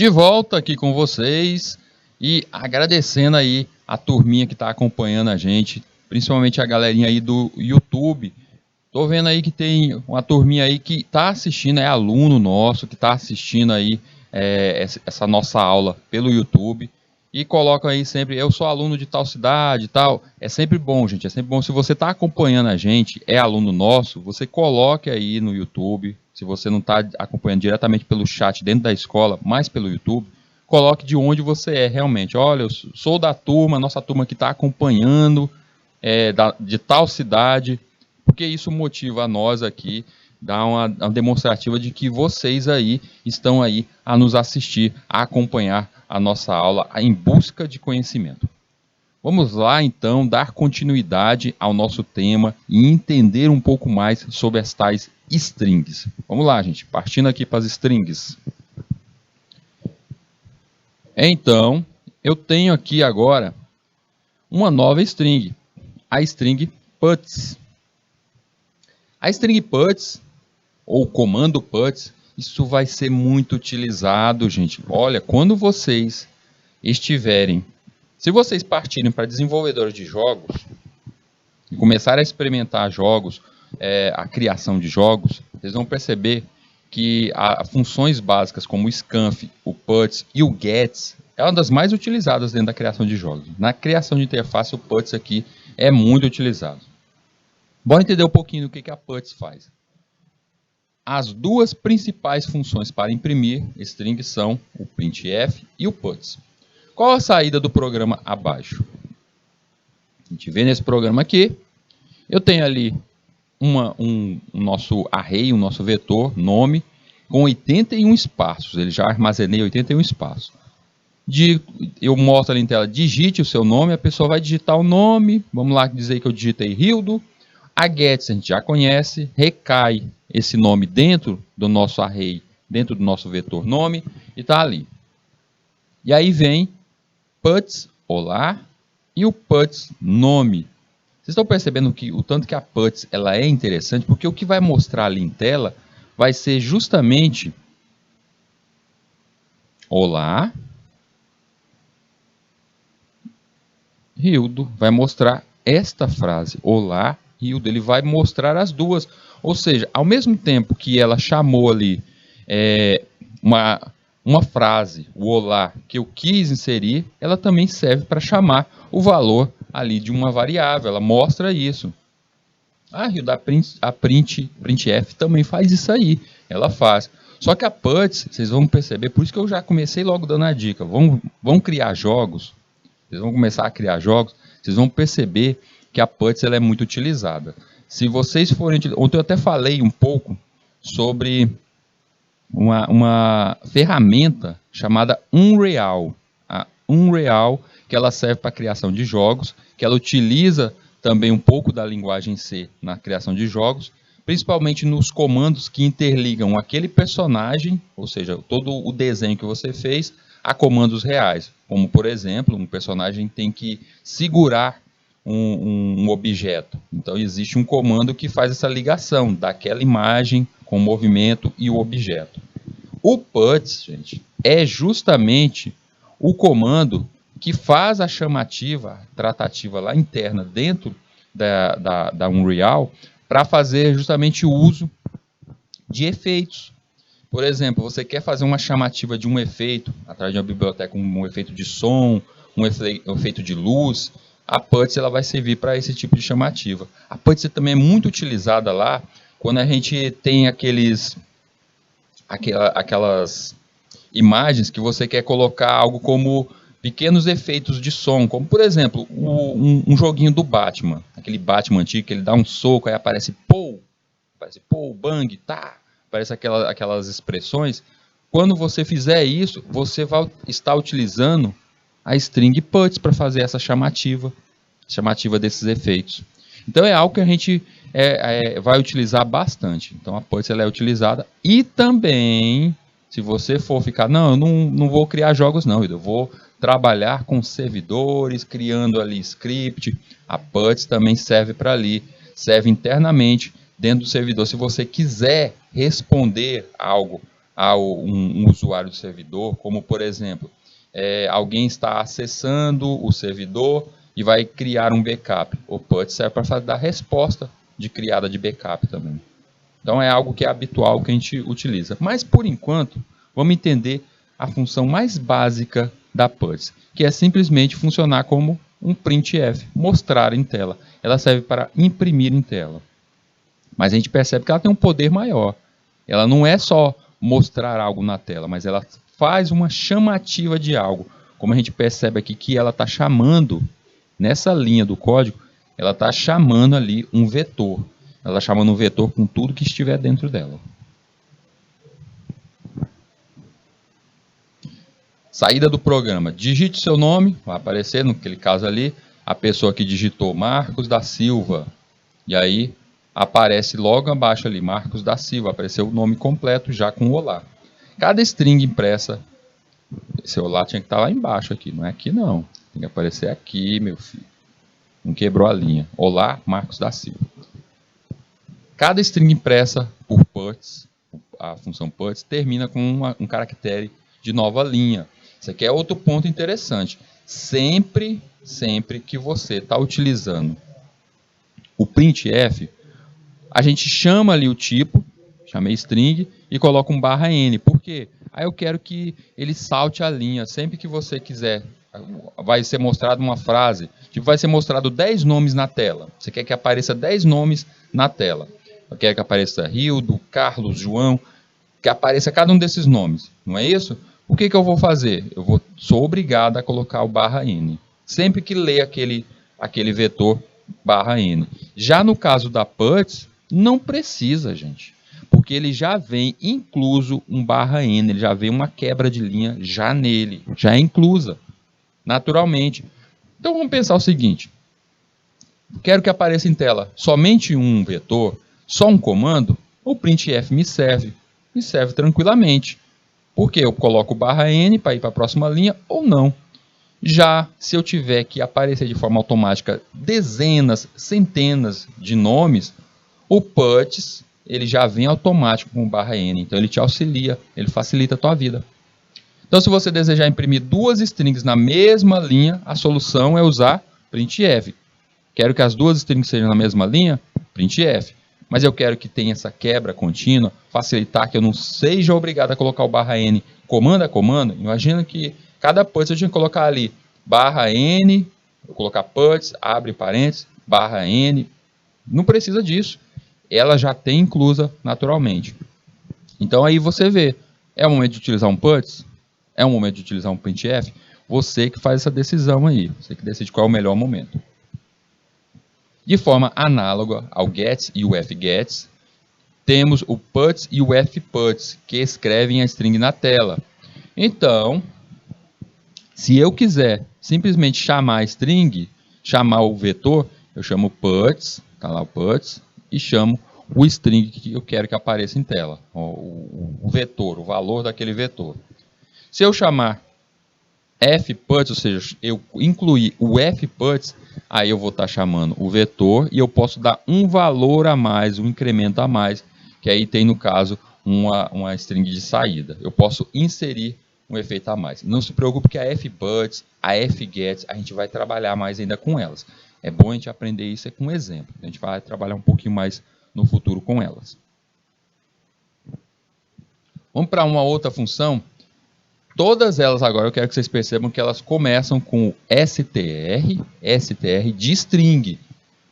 De volta aqui com vocês e agradecendo aí a turminha que está acompanhando a gente, principalmente a galerinha aí do YouTube. Tô vendo aí que tem uma turminha aí que está assistindo, é aluno nosso, que está assistindo aí essa nossa aula pelo YouTube. E colocam aí sempre, eu sou aluno de tal cidade e tal. É sempre bom, gente, é sempre bom. Se você está acompanhando a gente, é aluno nosso, você coloque aí no YouTube. Se você não está acompanhando diretamente pelo chat dentro da escola, mas pelo YouTube, coloque de onde você é realmente. Olha, eu sou da turma, nossa turma que está acompanhando, de tal cidade, porque isso motiva a nós aqui, dá uma demonstrativa de que vocês aí estão aí a nos assistir, a acompanhar a nossa aula em busca de conhecimento. Vamos lá, então, dar continuidade ao nosso tema e entender um pouco mais sobre as tais strings. Vamos lá, gente, partindo aqui para as strings. Então, eu tenho aqui agora uma nova string, a string puts. A string puts, ou comando puts, isso vai ser muito utilizado, gente. Olha, quando vocês estiverem, se vocês partirem para desenvolvedores de jogos e começarem a experimentar jogos, a criação de jogos, vocês vão perceber que funções básicas como o scanf, o puts e o gets é uma das mais utilizadas dentro da criação de jogos. Na criação de interface, o puts aqui é muito utilizado. Bora entender um pouquinho do que a puts faz. As duas principais funções para imprimir string são o printf e o puts. Qual a saída do programa abaixo? A gente vê nesse programa aqui, eu tenho ali um nosso array, um nosso vetor, nome, com 81 espaços. Ele já armazenei 81 espaços. Eu mostro ali em tela, digite o seu nome, a pessoa vai digitar o nome. Vamos lá dizer que eu digitei Hildo. A gets a gente já conhece, recai esse nome dentro do nosso array, dentro do nosso vetor nome, e está ali. E aí vem puts, olá, e o puts, nome. Vocês estão percebendo que o tanto que a puts ela é interessante, porque o que vai mostrar ali em tela vai ser justamente olá, Hildo, vai mostrar esta frase, olá, Hildo, ele vai mostrar as duas. Ou seja, ao mesmo tempo que ela chamou ali uma frase, o olá, que eu quis inserir, ela também serve para chamar o valor ali de uma variável, ela mostra isso. A printf também faz isso aí, ela faz. Só que a puts, vocês vão perceber, por isso que eu já comecei logo dando a dica, vão criar jogos, vocês vão começar a criar jogos, vocês vão perceber que a puts ela é muito utilizada. Se vocês forem... Ontem eu até falei um pouco sobre uma ferramenta chamada Unreal. A Unreal, que ela serve para a criação de jogos, que ela utiliza também um pouco da linguagem C na criação de jogos, principalmente nos comandos que interligam aquele personagem, ou seja, todo o desenho que você fez, a comandos reais. Como, por exemplo, um personagem tem que segurar um objeto. Então, existe um comando que faz essa ligação daquela imagem com o movimento e o objeto. O puts, gente, é justamente o comando que faz a chamativa, a tratativa lá interna dentro da Unreal para fazer justamente o uso de efeitos. Por exemplo, você quer fazer uma chamativa de um efeito, através de uma biblioteca, um efeito de som, um efeito de luz, a puts ela vai servir para esse tipo de chamativa. A puts também é muito utilizada lá quando a gente tem aquelas imagens que você quer colocar algo como pequenos efeitos de som, como por exemplo, um joguinho do Batman, aquele Batman antigo que ele dá um soco, aí aparece pou, bang, tá, aparece aquelas expressões. Quando você fizer isso, você vai estar utilizando a string puts para fazer essa chamativa desses efeitos. Então é algo que a gente vai utilizar bastante. Então a puts ela é utilizada e também, se você for ficar, não, eu não vou criar jogos não, eu vou trabalhar com servidores, criando ali script, a puts também serve para ali, serve internamente dentro do servidor. Se você quiser responder algo um usuário do servidor, como por exemplo, alguém está acessando o servidor e vai criar um backup. O PUT serve para dar resposta de criada de backup também. Então é algo que é habitual que a gente utiliza. Mas por enquanto, vamos entender a função mais básica da PUT, que é simplesmente funcionar como um printf, mostrar em tela. Ela serve para imprimir em tela. Mas a gente percebe que ela tem um poder maior. Ela não é só mostrar algo na tela, mas ela faz uma chamativa de algo. Como a gente percebe aqui que ela está chamando, nessa linha do código, ela está chamando ali um vetor. Ela está chamando um vetor com tudo que estiver dentro dela. Saída do programa. Digite seu nome, vai aparecer naquele caso ali, a pessoa que digitou Marcos da Silva. E aí aparece logo abaixo ali, Marcos da Silva, apareceu o nome completo já com o olá. Cada string impressa, esse olá tinha que estar lá embaixo aqui, não é aqui não. Tem que aparecer aqui, meu filho. Não quebrou a linha. Olá, Marcos da Silva. Cada string impressa por puts, a função puts, termina com um caractere de nova linha. Isso aqui é outro ponto interessante. Sempre que você está utilizando o printf, a gente chama ali o tipo, chamei string, e coloca um /n. Por quê? Aí eu quero que ele salte a linha. Sempre que você quiser, vai ser mostrado uma frase, tipo, vai ser mostrado 10 nomes na tela. Você quer que apareça 10 nomes na tela. Eu quero que apareça Rildo, Carlos, João, que apareça cada um desses nomes. Não é isso? O que eu vou fazer? Sou obrigado a colocar o /n. Sempre que ler aquele vetor /n. Já no caso da puts, não precisa, gente. Porque ele já vem incluso um /n, ele já vem uma quebra de linha já nele, já é inclusa, naturalmente. Então vamos pensar o seguinte. Quero que apareça em tela somente um vetor, só um comando, o printf me serve tranquilamente. Porque eu coloco o /n para ir para a próxima linha ou não. Já se eu tiver que aparecer de forma automática dezenas, centenas de nomes, o puts ele já vem automático com o /n. Então ele te auxilia, ele facilita a tua vida. Então se você desejar imprimir duas strings na mesma linha, a solução é usar printf. Quero que as duas strings sejam na mesma linha? Printf. Mas eu quero que tenha essa quebra contínua, facilitar que eu não seja obrigado a colocar o /n comando a comando. Imagina que cada puts eu tinha que colocar ali /n, eu colocar puts, abre parênteses, /n. Não precisa disso. Ela já tem inclusa naturalmente. Então aí você vê, é o momento de utilizar um puts? É o momento de utilizar um printf? Você que faz essa decisão aí, você que decide qual é o melhor momento. De forma análoga ao gets e o fgets, temos o puts e o fputs, que escrevem a string na tela. Então, se eu quiser simplesmente chamar a string, chamar o vetor, eu chamo puts, está lá o puts, e chamo o string que eu quero que apareça em tela, o vetor, o valor daquele vetor. Se eu chamar fputs, ou seja, eu incluir o fputs, aí eu vou estar chamando o vetor e eu posso dar um valor a mais, um incremento a mais, que aí tem no caso uma string de saída. Eu posso inserir um efeito a mais. Não se preocupe que a fputs, a fgets, a gente vai trabalhar mais ainda com elas. É bom a gente aprender isso com um exemplo. A gente vai trabalhar um pouquinho mais no futuro com elas. Vamos para uma outra função. Todas elas agora eu quero que vocês percebam que elas começam com o str de string.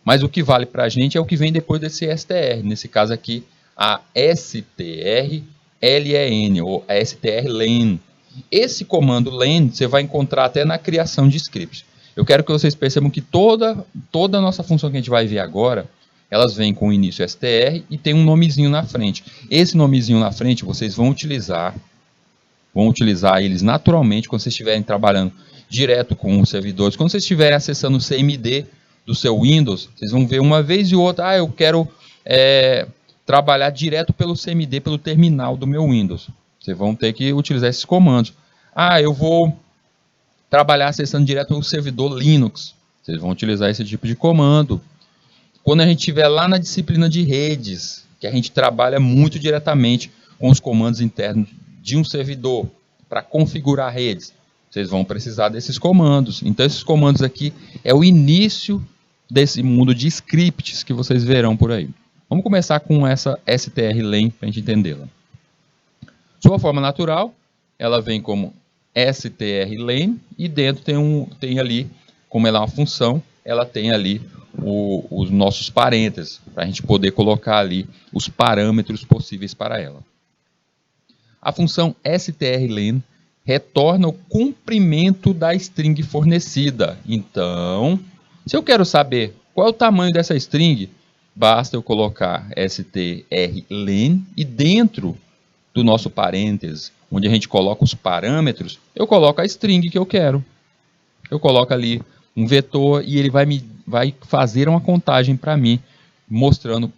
Mas o que vale para a gente é o que vem depois desse str. Nesse caso aqui, a strlen, ou a strlen. Esse comando len você vai encontrar até na criação de scripts. Eu quero que vocês percebam que toda a nossa função que a gente vai ver agora, elas vêm com o início str e tem um nomezinho na frente. Esse nomezinho na frente vocês vão utilizar eles naturalmente quando vocês estiverem trabalhando direto com os servidores. Quando vocês estiverem acessando o CMD do seu Windows, vocês vão ver uma vez e outra, eu quero trabalhar direto pelo CMD, pelo terminal do meu Windows. Vocês vão ter que utilizar esses comandos. Eu vou trabalhar acessando direto o servidor Linux. Vocês vão utilizar esse tipo de comando. Quando a gente estiver lá na disciplina de redes, que a gente trabalha muito diretamente com os comandos internos de um servidor para configurar redes, vocês vão precisar desses comandos. Então, esses comandos aqui é o início desse mundo de scripts que vocês verão por aí. Vamos começar com essa strlen para a gente entendê-la. Sua forma natural, ela vem como strlen e dentro tem ali, como ela é uma função, ela tem ali os nossos parênteses, para a gente poder colocar ali os parâmetros possíveis para ela. A função strlen retorna o comprimento da string fornecida. Então, se eu quero saber qual é o tamanho dessa string, basta eu colocar strlen e dentro do nosso parênteses, onde a gente coloca os parâmetros, eu coloco a string que eu quero. Eu coloco ali um vetor e ele vai fazer uma contagem para mim, mostrando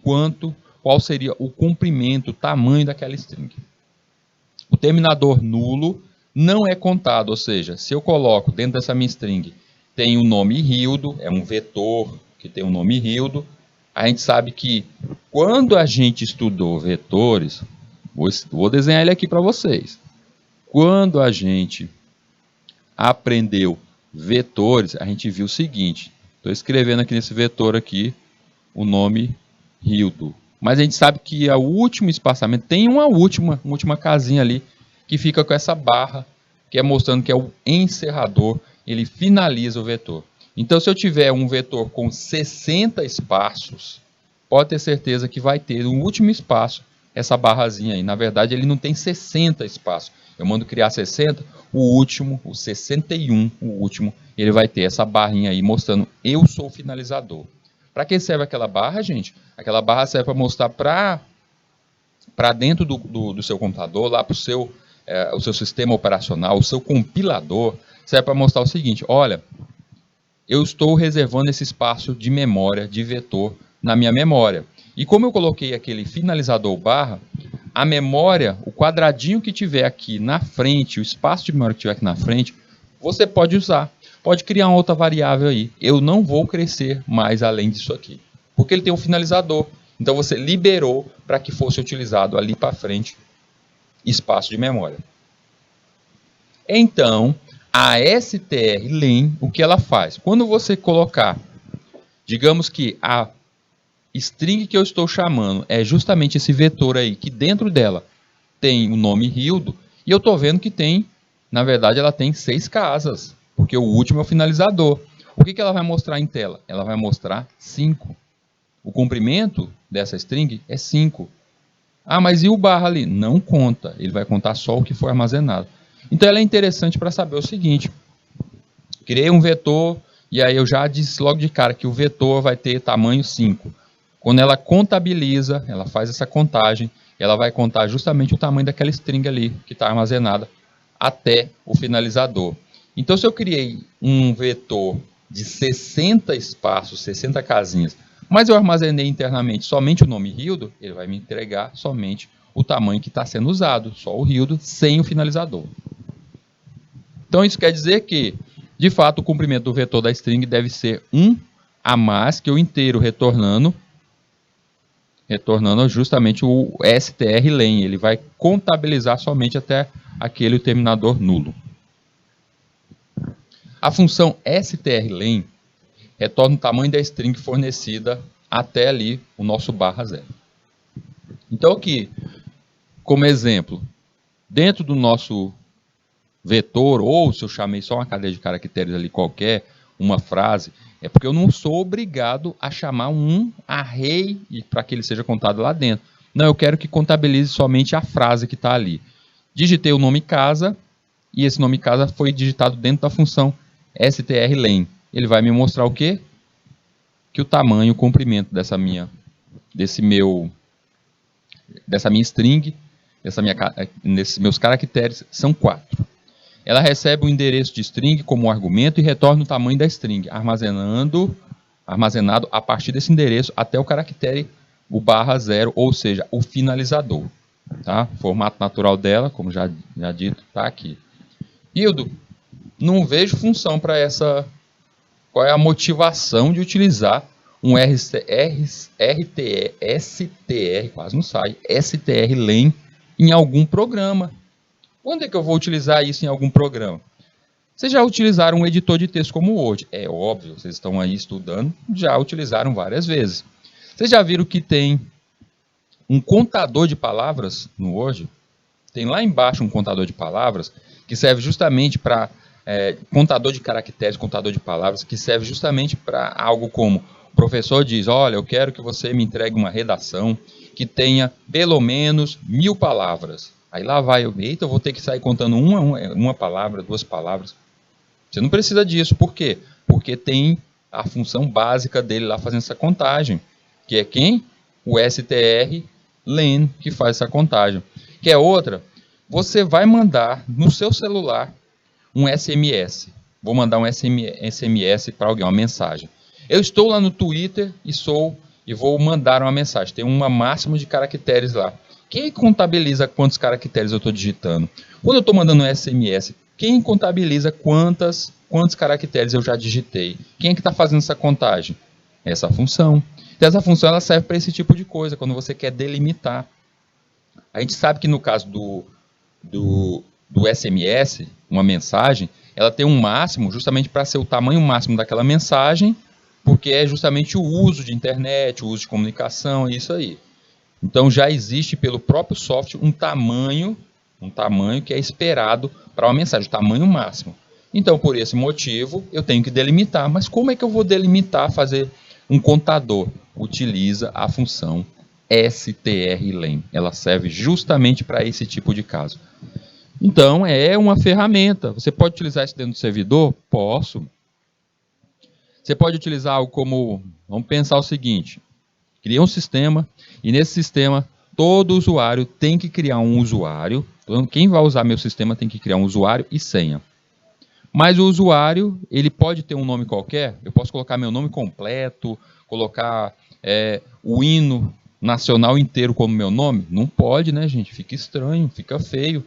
qual seria o comprimento, o tamanho daquela string. O terminador nulo não é contado, ou seja, se eu coloco dentro dessa minha string, tem o nome Hildo, é um vetor que tem o nome Hildo, a gente sabe que quando a gente estudou vetores, vou desenhar ele aqui para vocês. Quando a gente aprendeu vetores, a gente viu o seguinte, estou escrevendo aqui nesse vetor aqui o nome Hildo. Mas a gente sabe que o último espaçamento tem uma última casinha ali que fica com essa barra, que é mostrando que é o encerrador, ele finaliza o vetor. Então, se eu tiver um vetor com 60 espaços, pode ter certeza que vai ter no último espaço essa barrazinha aí. Na verdade, ele não tem 60 espaços. Eu mando criar 60, o último, o 61, o último, ele vai ter essa barrinha aí mostrando eu sou o finalizador. Para que serve aquela barra, gente? Aquela barra serve para mostrar para dentro do seu computador, lá para o seu sistema operacional, o seu compilador, serve para mostrar o seguinte, olha, eu estou reservando esse espaço de memória, de vetor, na minha memória. E como eu coloquei aquele finalizador barra, a memória, o quadradinho que tiver aqui na frente, o espaço de memória que tiver aqui na frente, você pode usar. Pode criar uma outra variável aí. Eu não vou crescer mais além disso aqui. Porque ele tem um finalizador. Então você liberou para que fosse utilizado ali para frente espaço de memória. Então, a strlen, o que ela faz? Quando você colocar, digamos que a string que eu estou chamando é justamente esse vetor aí, que dentro dela tem o nome Hildo, e eu estou vendo que tem, na verdade, ela tem 6 casas, porque o último é o finalizador. O que ela vai mostrar em tela? Ela vai mostrar 5. O comprimento dessa string é 5. Ah, mas e o barra ali? Não conta, ele vai contar só o que foi armazenado. Então ela é interessante para saber o seguinte, criei um vetor, e aí eu já disse logo de cara que o vetor vai ter tamanho 5. Quando ela contabiliza, ela faz essa contagem, ela vai contar justamente o tamanho daquela string ali, que está armazenada, até o finalizador. Então, se eu criei um vetor de 60 espaços, 60 casinhas, mas eu armazenei internamente somente o nome Hildo, ele vai me entregar somente o tamanho que está sendo usado, só o Hildo, sem o finalizador. Então, isso quer dizer que, de fato, o comprimento do vetor da string deve ser 1 a mais que o inteiro, retornando justamente o strlen. Ele vai contabilizar somente até aquele terminador nulo. A função strlen retorna o tamanho da string fornecida até ali o nosso barra 0. Então aqui, como exemplo, dentro do nosso vetor, ou se eu chamei só uma cadeia de caracteres ali qualquer, uma frase, é porque eu não sou obrigado a chamar um array para que ele seja contado lá dentro. Não, eu quero que contabilize somente a frase que está ali. Digitei o nome casa, e esse nome casa foi digitado dentro da função strlen. Ele vai me mostrar o quê? Que o tamanho, o comprimento dessa minha string, desses meus caracteres, são 4. Ela recebe o endereço de string como argumento e retorna o tamanho da string, armazenado a partir desse endereço até o caractere, o barra 0, ou seja, o finalizador. Tá? O formato natural dela, como já dito, está aqui. Hildo, não vejo função para essa... Qual é a motivação de utilizar um strlen, quase não sai, strlen em algum programa. Quando é que eu vou utilizar isso em algum programa? Vocês já utilizaram um editor de texto como o Word? É óbvio, vocês estão aí estudando, já utilizaram várias vezes. Vocês já viram que tem um contador de palavras no Word? Tem lá embaixo um contador de palavras que serve justamente para contador de caracteres, contador de palavras, que serve justamente para algo como o professor diz, olha, eu quero que você me entregue uma redação que tenha pelo menos 1000 palavras. Aí lá vai, eita, eu vou ter que sair contando uma palavra, 2 palavras. Você não precisa disso, por quê? Porque tem a função básica dele lá fazendo essa contagem, que é quem? O strlen, que faz essa contagem. Que é outra, você vai mandar no seu celular um SMS. Vou mandar um SMS para alguém, uma mensagem. Eu estou lá no Twitter e vou mandar uma mensagem. Tem uma máxima de caracteres lá. Quem contabiliza quantos caracteres eu estou digitando? Quando eu estou mandando um SMS, quem contabiliza quantos caracteres eu já digitei? Quem é que está fazendo essa contagem? Essa função. Então, essa função ela serve para esse tipo de coisa, quando você quer delimitar. A gente sabe que no caso do SMS, uma mensagem, ela tem um máximo justamente para ser o tamanho máximo daquela mensagem, porque é justamente o uso de internet, o uso de comunicação, é isso aí. Então já existe pelo próprio software um tamanho que é esperado para uma mensagem, o tamanho máximo. Então, por esse motivo, eu tenho que delimitar. Mas como é que eu vou delimitar, fazer um contador? Utiliza a função strlen. Ela serve justamente para esse tipo de caso. Então, é uma ferramenta. Você pode utilizar isso dentro do servidor? Posso. Você pode utilizar algo como... Vamos pensar o seguinte. Cria um sistema, e nesse sistema, todo usuário tem que criar um usuário. Então, quem vai usar meu sistema tem que criar um usuário e senha. Mas o usuário, ele pode ter um nome qualquer. Eu posso colocar meu nome completo, colocar o hino nacional inteiro como meu nome? Não pode, né, gente? Fica estranho, fica feio.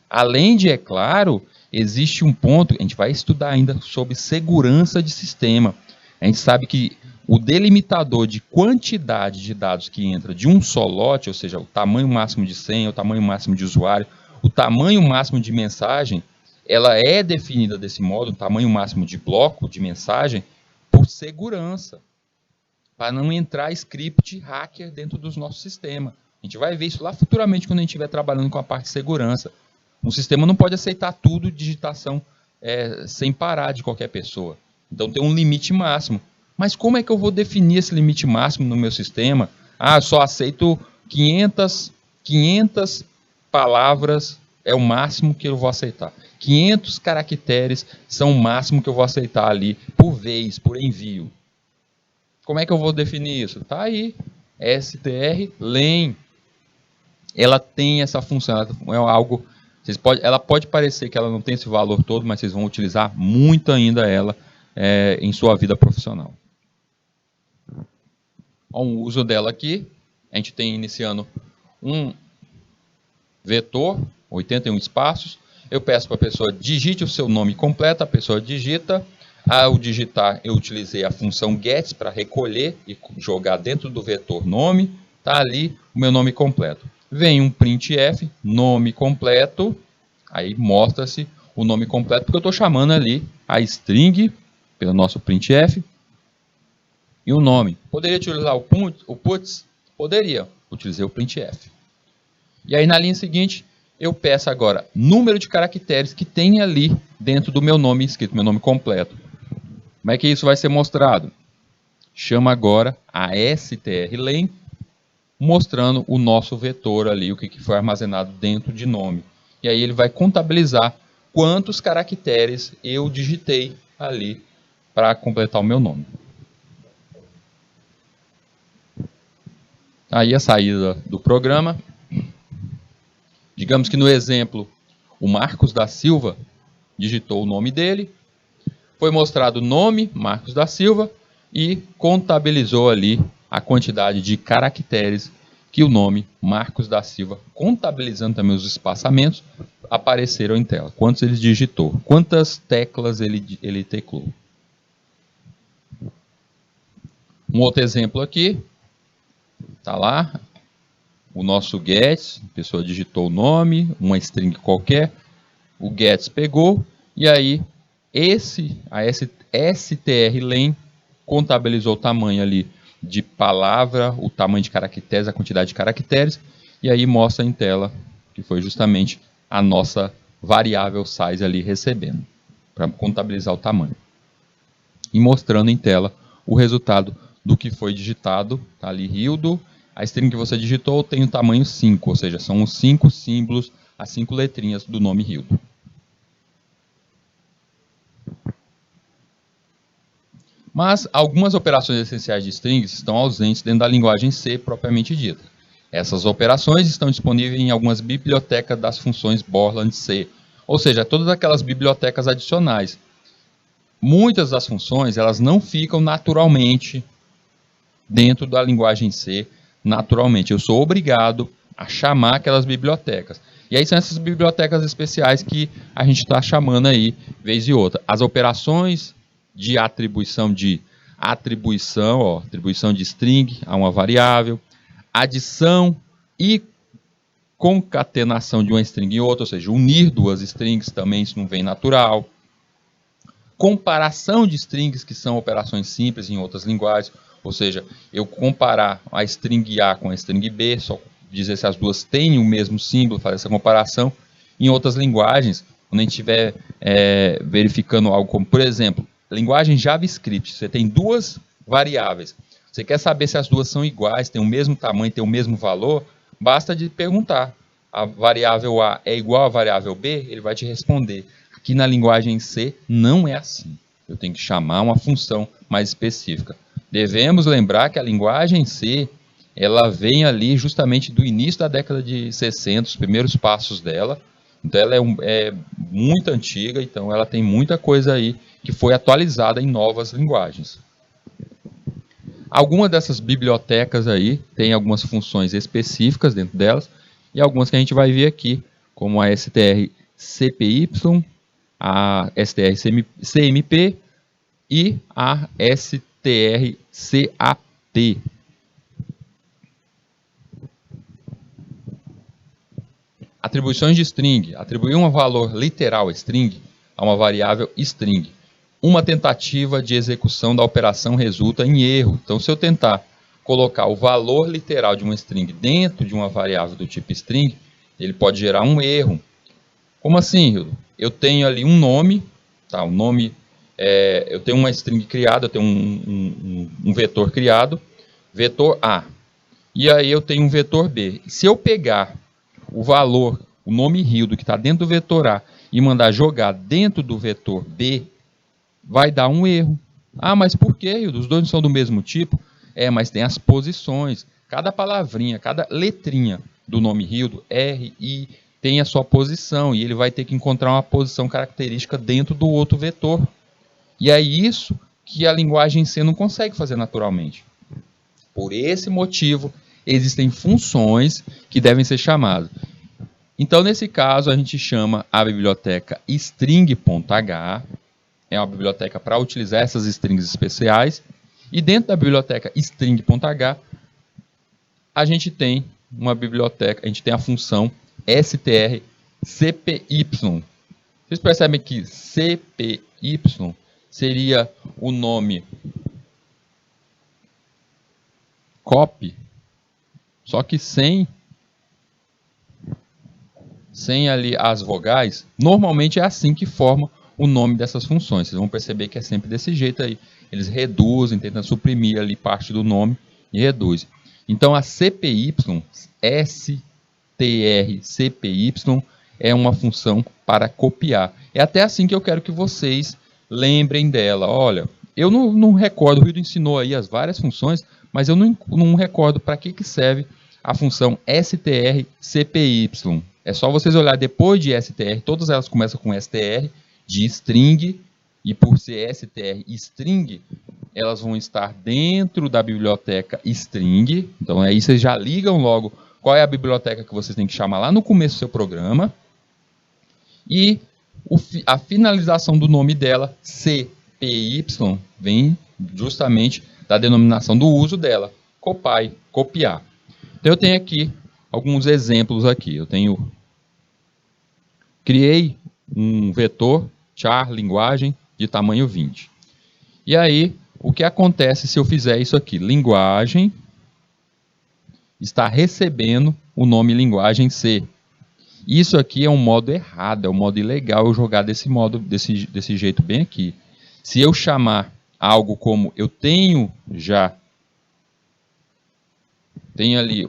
Além de, é claro, existe um ponto, a gente vai estudar ainda sobre segurança de sistema. A gente sabe que o delimitador de quantidade de dados que entra de um só lote, ou seja, o tamanho máximo de senha, o tamanho máximo de usuário, o tamanho máximo de mensagem, ela é definida desse modo, o tamanho máximo de bloco de mensagem, por segurança, para não entrar script hacker dentro dos nossos sistemas. A gente vai ver isso lá futuramente quando a gente estiver trabalhando com a parte de segurança. Um sistema não pode aceitar tudo digitação sem parar de qualquer pessoa. Então tem um limite máximo. Mas como é que eu vou definir esse limite máximo no meu sistema? Ah, eu só aceito 500 palavras, é o máximo que eu vou aceitar. 500 caracteres são o máximo que eu vou aceitar ali por vez, por envio. Como é que eu vou definir isso? Está aí, strlen. Ela tem essa função, ela é algo... ela pode parecer que ela não tem esse valor todo, mas vocês vão utilizar muito ainda ela em sua vida profissional. O uso dela aqui, a gente tem iniciando um vetor, 81 espaços. Eu peço para a pessoa digite o seu nome completo, a pessoa digita. Ao digitar, eu utilizei a função get para recolher e jogar dentro do vetor nome. Está ali o meu nome completo. Vem um printf, nome completo, aí mostra-se o nome completo, porque eu estou chamando ali a string, pelo nosso printf, e o nome. Poderia utilizar o puts? Poderia, utilizei o printf. E aí na linha seguinte, eu peço agora número de caracteres que tem ali dentro do meu nome escrito, meu nome completo. Como é que isso vai ser mostrado? Chama agora a strlen, mostrando o nosso vetor ali, o que foi armazenado dentro de nome. E aí ele vai contabilizar quantos caracteres eu digitei ali para completar o meu nome. Aí a saída do programa. Digamos que no exemplo, o Marcos da Silva digitou o nome dele, foi mostrado o nome, Marcos da Silva, e contabilizou ali a quantidade de caracteres que o nome Marcos da Silva, contabilizando também os espaçamentos, apareceram em tela. Quantos ele digitou, quantas teclas ele teclou. Um outro exemplo aqui, está lá, o nosso gets, a pessoa digitou o nome, uma string qualquer, o gets pegou, e aí a strlen contabilizou o tamanho ali de palavra, o tamanho de caracteres, a quantidade de caracteres, e aí mostra em tela que foi justamente a nossa variável size ali recebendo, para contabilizar o tamanho. E mostrando em tela o resultado do que foi digitado, tá ali Hildo, a string que você digitou tem o tamanho 5, ou seja, são os 5 símbolos, as 5 letrinhas do nome Hildo. Mas algumas operações essenciais de strings estão ausentes dentro da linguagem C propriamente dita. Essas operações estão disponíveis em algumas bibliotecas das funções Borland C, ou seja, todas aquelas bibliotecas adicionais. Muitas das funções elas não ficam naturalmente dentro da linguagem C, naturalmente. Eu sou obrigado a chamar aquelas bibliotecas. E aí são essas bibliotecas especiais que a gente está chamando aí, vez e outra. As operações de atribuição de atribuição de string a uma variável, adição e concatenação de uma string em outra, ou seja, unir duas strings também, isso não vem natural. Comparação de strings, que são operações simples em outras linguagens, ou seja, eu comparar a string A com a string B, só dizer se as duas têm o mesmo símbolo, fazer essa comparação. Em outras linguagens, quando a gente estiver verificando algo como, por exemplo, linguagem JavaScript, você tem duas variáveis. Você quer saber se as duas são iguais, têm o mesmo tamanho, têm o mesmo valor? Basta de perguntar. A variável A é igual à variável B? Ele vai te responder. Aqui na linguagem C não é assim. Eu tenho que chamar uma função mais específica. Devemos lembrar que a linguagem C ela vem ali justamente do início da década de 60, os primeiros passos dela. Então ela é muito antiga, então ela tem muita coisa aí que foi atualizada em novas linguagens. Algumas dessas bibliotecas aí tem algumas funções específicas dentro delas e algumas que a gente vai ver aqui, como a strcpy, a strcmp e a strcat. Atribuições de string. Atribuir um valor literal string a uma variável string. Uma tentativa de execução da operação resulta em erro. Então, se eu tentar colocar o valor literal de uma string dentro de uma variável do tipo string, ele pode gerar um erro. Como assim, Hildo? Eu tenho ali um nome, tá? O nome, eu tenho uma string criada, eu tenho um vetor criado, vetor A. E aí eu tenho um vetor B. Se eu pegar o valor, o nome Hildo que está dentro do vetor A e mandar jogar dentro do vetor B, vai dar um erro. Ah, mas por quê, Hildo? Os dois não são do mesmo tipo? Mas tem as posições. Cada palavrinha, cada letrinha do nome Hildo, R, I, tem a sua posição. E ele vai ter que encontrar uma posição característica dentro do outro vetor. E é isso que a linguagem C não consegue fazer naturalmente. Por esse motivo, existem funções que devem ser chamadas. Então, nesse caso, a gente chama a biblioteca string.h, é uma biblioteca para utilizar essas strings especiais, e dentro da biblioteca string.h, a gente tem uma biblioteca, a gente tem a função strcpy. Vocês percebem que cpy seria o nome copy, só que sem ali as vogais. Normalmente é assim que forma o nome dessas funções. Vocês vão perceber que é sempre desse jeito aí. Eles reduzem, tentam suprimir ali parte do nome e reduzem. Então a cpy, strcpy, é uma função para copiar. É até assim que eu quero que vocês lembrem dela. Olha, eu não recordo, o Hildo ensinou aí as várias funções, mas eu não recordo para que serve a função strcpy. É só vocês olhar depois de str, todas elas começam com str, de string, e por ser str string, elas vão estar dentro da biblioteca string. Então aí vocês já ligam logo qual é a biblioteca que vocês têm que chamar lá no começo do seu programa. E a finalização do nome dela, cpy, vem justamente da denominação do uso dela, copiar. Então eu tenho aqui alguns exemplos aqui. Eu criei um vetor char linguagem de tamanho 20. E aí, o que acontece se eu fizer isso aqui? Linguagem está recebendo o nome linguagem C. Isso aqui é um modo errado, é um modo ilegal eu jogar desse jeito bem aqui. Se eu chamar algo como eu tenho ali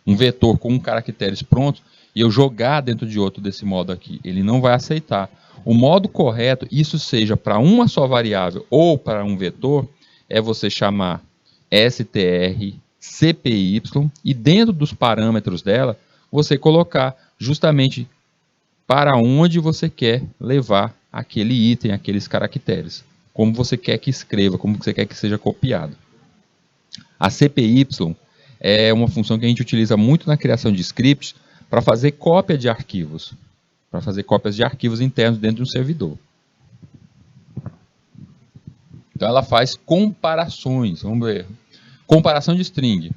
um vetor com caracteres prontos, e eu jogar dentro de outro desse modo aqui, ele não vai aceitar. O modo correto, isso seja para uma só variável ou para um vetor, é você chamar str, cpy, e dentro dos parâmetros dela, você colocar justamente para onde você quer levar aquele item, aqueles caracteres. Como você quer que escreva, como você quer que seja copiado. A cpy é uma função que a gente utiliza muito na criação de scripts para fazer cópia de arquivos. Para fazer cópias de arquivos internos dentro de um servidor. Então ela faz comparações. Vamos ver. Comparação de string.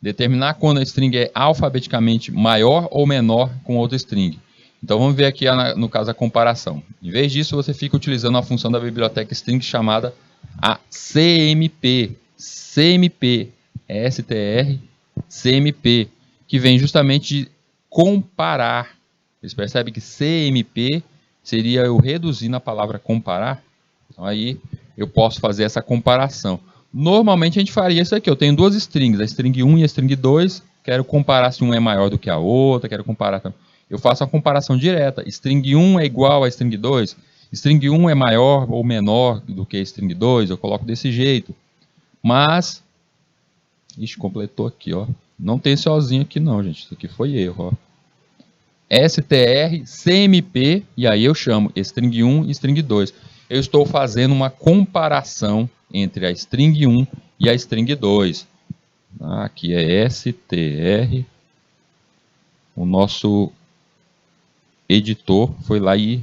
Determinar quando a string é alfabeticamente maior ou menor com outra string. Então vamos ver aqui, no caso, a comparação. Em vez disso, você fica utilizando a função da biblioteca string chamada a CMP. CMP, str, CMP, que vem justamente de comparar. Vocês percebem que CMP seria eu reduzir na palavra comparar? Então aí eu posso fazer essa comparação. Normalmente a gente faria isso aqui. Eu tenho duas strings, a string 1 e a string 2. Quero comparar se uma é maior do que a outra. Quero comparar. Eu faço uma comparação direta. String 1 é igual a string 2. String 1 é maior ou menor do que a string 2. Eu coloco desse jeito. Mas... Ixi, completou aqui, ó. Não tem esse Ozinho aqui não, gente. Isso aqui foi erro, ó. str, cmp, e aí eu chamo string 1 e string 2. Eu estou fazendo uma comparação entre a string 1 e a string 2. Aqui é str. O nosso editor foi lá e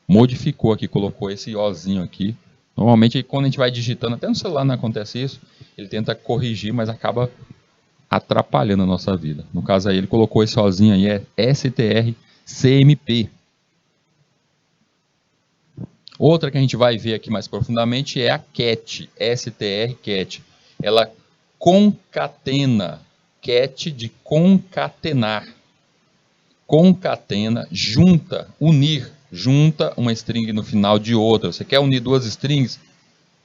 modificou aqui, colocou esse Ozinho aqui. Normalmente, quando a gente vai digitando, até no celular não acontece isso, ele tenta corrigir, mas acaba atrapalhando a nossa vida. No caso aí, ele colocou esse Ozinho aí, é strcmp. Outra que a gente vai ver aqui mais profundamente é a cat, strcat. Ela concatena, cat de concatenar. Concatena, junta, unir, junta uma string no final de outra. Você quer unir duas strings?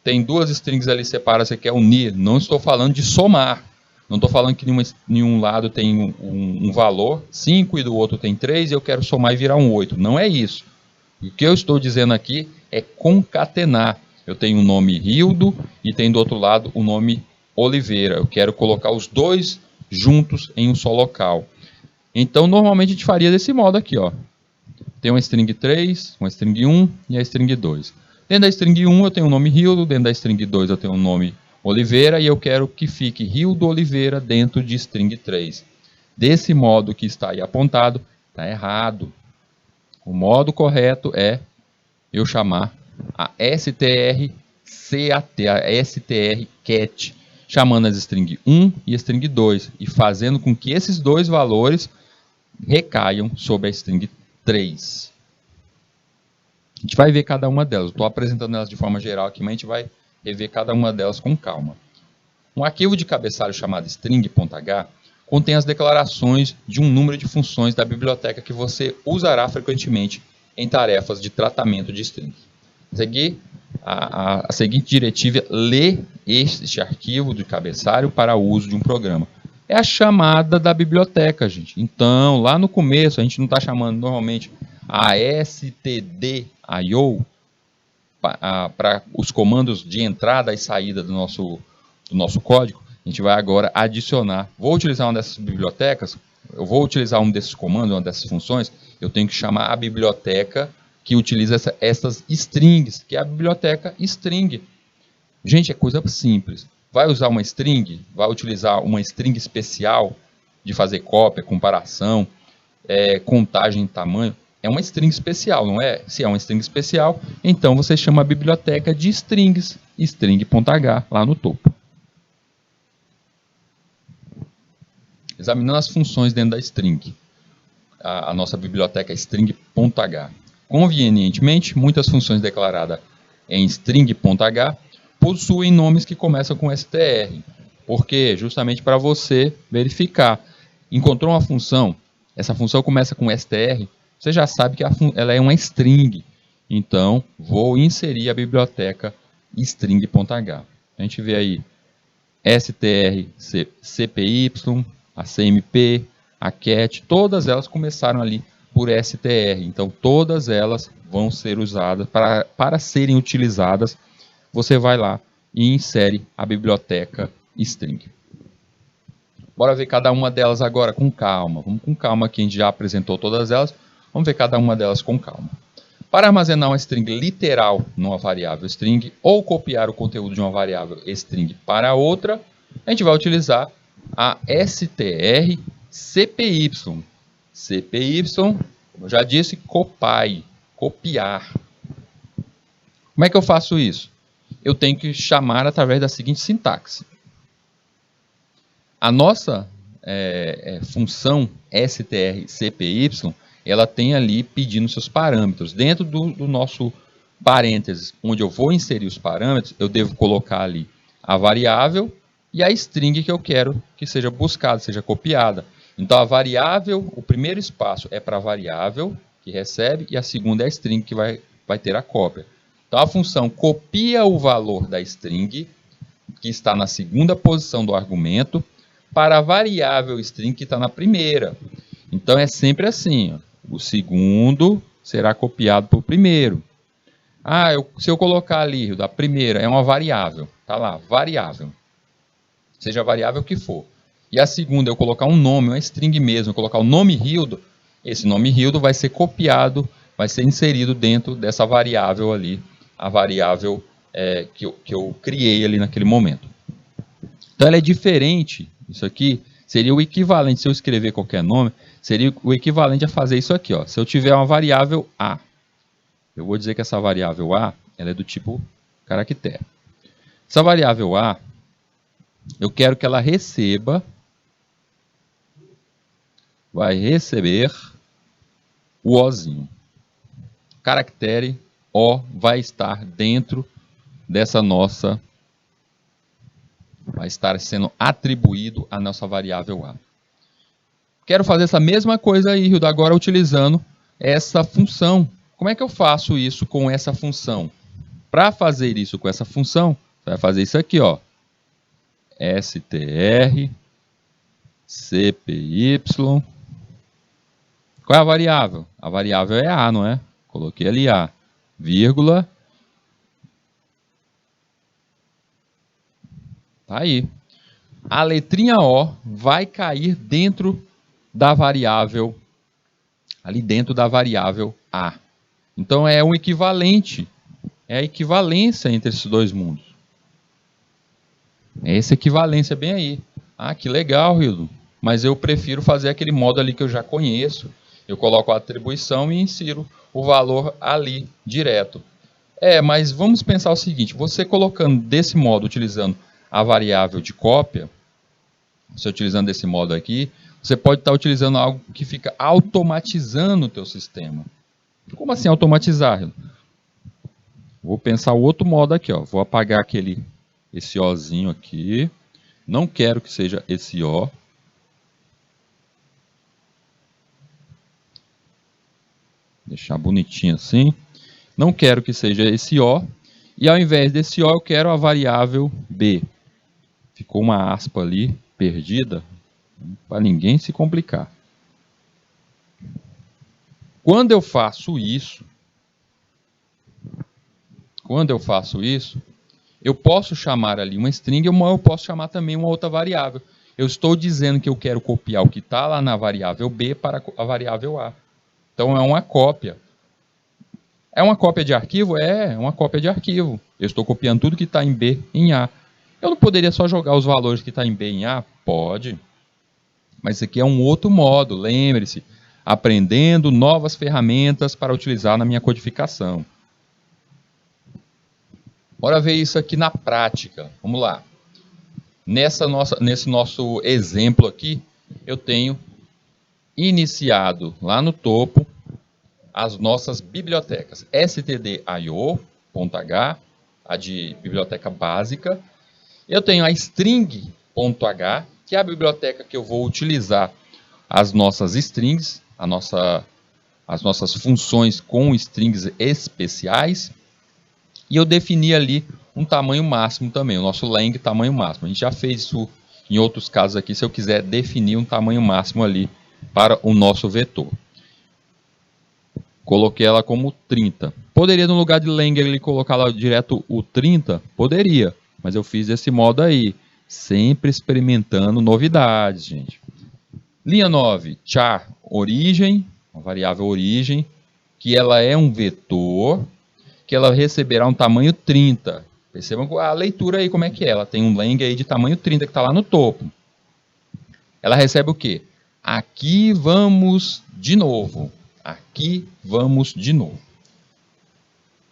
Tem duas strings ali separadas, você quer unir. Não estou falando de somar. Não estou falando que nenhum lado tem um valor 5 e do outro tem 3 e eu quero somar e virar um 8. Não é isso. O que eu estou dizendo aqui é concatenar. Eu tenho o nome Rildo e tem do outro lado o nome Oliveira. Eu quero colocar os dois juntos em um só local. Então, normalmente a gente faria desse modo aqui, ó. Tem uma string 3, uma string 1 e a string 2. Dentro da string 1 eu tenho o nome Rildo, dentro da string 2 eu tenho o nome Oliveira e eu quero que fique Rildo Oliveira dentro de string 3. Desse modo que está aí apontado, está errado. O modo correto é eu chamar a strcat, a strcat, chamando as string 1 e a string 2 e fazendo com que esses dois valores recaiam sobre a string 3. A gente vai ver cada uma delas. Estou apresentando elas de forma geral aqui, mas a gente vai rever cada uma delas com calma. Um arquivo de cabeçalho chamado string.h contém as declarações de um número de funções da biblioteca que você usará frequentemente em tarefas de tratamento de strings. A seguinte diretiva lê este arquivo de cabeçalho para uso de um programa. É a chamada da biblioteca, gente. Então, lá no começo, a gente não está chamando normalmente a stdio para os comandos de entrada e saída do nosso código. A gente vai agora adicionar. Vou utilizar uma dessas bibliotecas, eu vou utilizar um desses comandos, uma dessas funções, eu tenho que chamar a biblioteca que utiliza essas strings, que é a biblioteca string. Gente, é coisa simples. Vai usar uma string, vai utilizar uma string especial de fazer cópia, comparação, contagem de tamanho. É uma string especial, não é? Se é uma string especial, então você chama a biblioteca de strings, string.h, lá no topo. examinando as funções dentro da string. A nossa biblioteca é string.h. Convenientemente, muitas funções declaradas em string.h possuem nomes que começam com str. Por quê? Justamente para você verificar. Encontrou uma função, essa função começa com str, você já sabe que ela é uma string. Então, vou inserir a biblioteca string.h. A gente vê aí str, cpy, a cmp, a cat, todas elas começaram ali por str. Então, todas elas vão ser usadas, para serem utilizadas, você vai lá e insere a biblioteca string. Bora ver cada uma delas agora com calma. Vamos com calma, quem já apresentou todas elas, vamos ver cada uma delas com calma. Para armazenar uma string literal numa variável string ou copiar o conteúdo de uma variável string para outra, a gente vai utilizar a str cpy. Cpy, como eu já disse, copiar. Como é que eu faço isso? Eu tenho que chamar através da seguinte sintaxe. A nossa função strcpy, ela tem ali pedindo seus parâmetros. Dentro do nosso parênteses, onde eu vou inserir os parâmetros, eu devo colocar ali a variável e a string que eu quero que seja buscada, seja copiada. Então, a variável, o primeiro espaço é para a variável que recebe e a segunda é a string que vai ter a cópia. Então, a função copia o valor da string, que está na segunda posição do argumento, para a variável string que está na primeira. Então, é sempre assim, ó. O segundo será copiado para o primeiro. Se eu colocar ali, da primeira, é uma variável. Está lá, variável. Seja a variável que for. E a segunda, eu colocar um nome, uma string mesmo, eu colocar o nome Hildo, esse nome Hildo vai ser copiado, vai ser inserido dentro dessa variável ali, a variável que eu criei ali naquele momento. Então, ela é diferente. Isso aqui seria o equivalente, se eu escrever qualquer nome, seria o equivalente a fazer isso aqui. Ó. Se eu tiver uma variável A, eu vou dizer que essa variável A ela é do tipo caractere. Essa variável A, eu quero que ela vai receber o Ozinho. Caractere O vai estar dentro dessa nossa, vai estar sendo atribuído à nossa variável A. Quero fazer essa mesma coisa aí, Hildo, agora utilizando essa função. Como é que eu faço isso com essa função? Para fazer isso com essa função, você vai fazer isso aqui, ó. str cpy. Qual é a variável? A variável é A, não é? Coloquei ali A, vírgula. Tá aí. A letrinha O vai cair dentro da variável, ali dentro da variável A. Então, é um equivalente, é a equivalência entre esses dois mundos. É essa equivalência bem aí. Ah, que legal, Hildo. Mas eu prefiro fazer aquele modo ali que eu já conheço. Eu coloco a atribuição e insiro o valor ali, direto. Mas vamos pensar o seguinte, você colocando desse modo, utilizando a variável de cópia, você utilizando desse modo aqui, você pode estar utilizando algo que fica automatizando o teu sistema. Como assim automatizar? Vou pensar o outro modo aqui, ó. Vou apagar esse Ozinho aqui. Não quero que seja esse O. Deixar bonitinho assim. Não quero que seja esse O. E ao invés desse O, eu quero a variável B. Ficou uma aspa ali, perdida, para ninguém se complicar. Quando eu faço isso, eu posso chamar ali uma string, ou eu posso chamar também uma outra variável. Eu estou dizendo que eu quero copiar o que está lá na variável B para a variável A. Então, é uma cópia. É uma cópia de arquivo? É uma cópia de arquivo. Eu estou copiando tudo que está em B em A. Eu não poderia só jogar os valores que está em B em A? Pode. Mas isso aqui é um outro modo, lembre-se. Aprendendo novas ferramentas para utilizar na minha codificação. Bora ver isso aqui na prática. Vamos lá. Nesse nosso exemplo aqui, eu tenho iniciado lá no topo as nossas bibliotecas stdio.h, a de biblioteca básica. Eu tenho a string.h, que é a biblioteca que eu vou utilizar as nossas strings, as nossas funções com strings especiais. E eu defini ali um tamanho máximo também, o nosso lang tamanho máximo. A gente já fez isso em outros casos aqui, se eu quiser definir um tamanho máximo ali para o nosso vetor. Coloquei ela como 30. Poderia, no lugar de lang, ele colocar lá direto o 30? Poderia, mas eu fiz desse modo aí. Sempre experimentando novidades, gente. Linha 9, char origem, uma variável origem, que ela é um vetor, que ela receberá um tamanho 30. Percebam a leitura aí como é que é. Ela tem um lang aí de tamanho 30 que está lá no topo. Ela recebe o quê? Aqui vamos de novo. Aqui vamos de novo.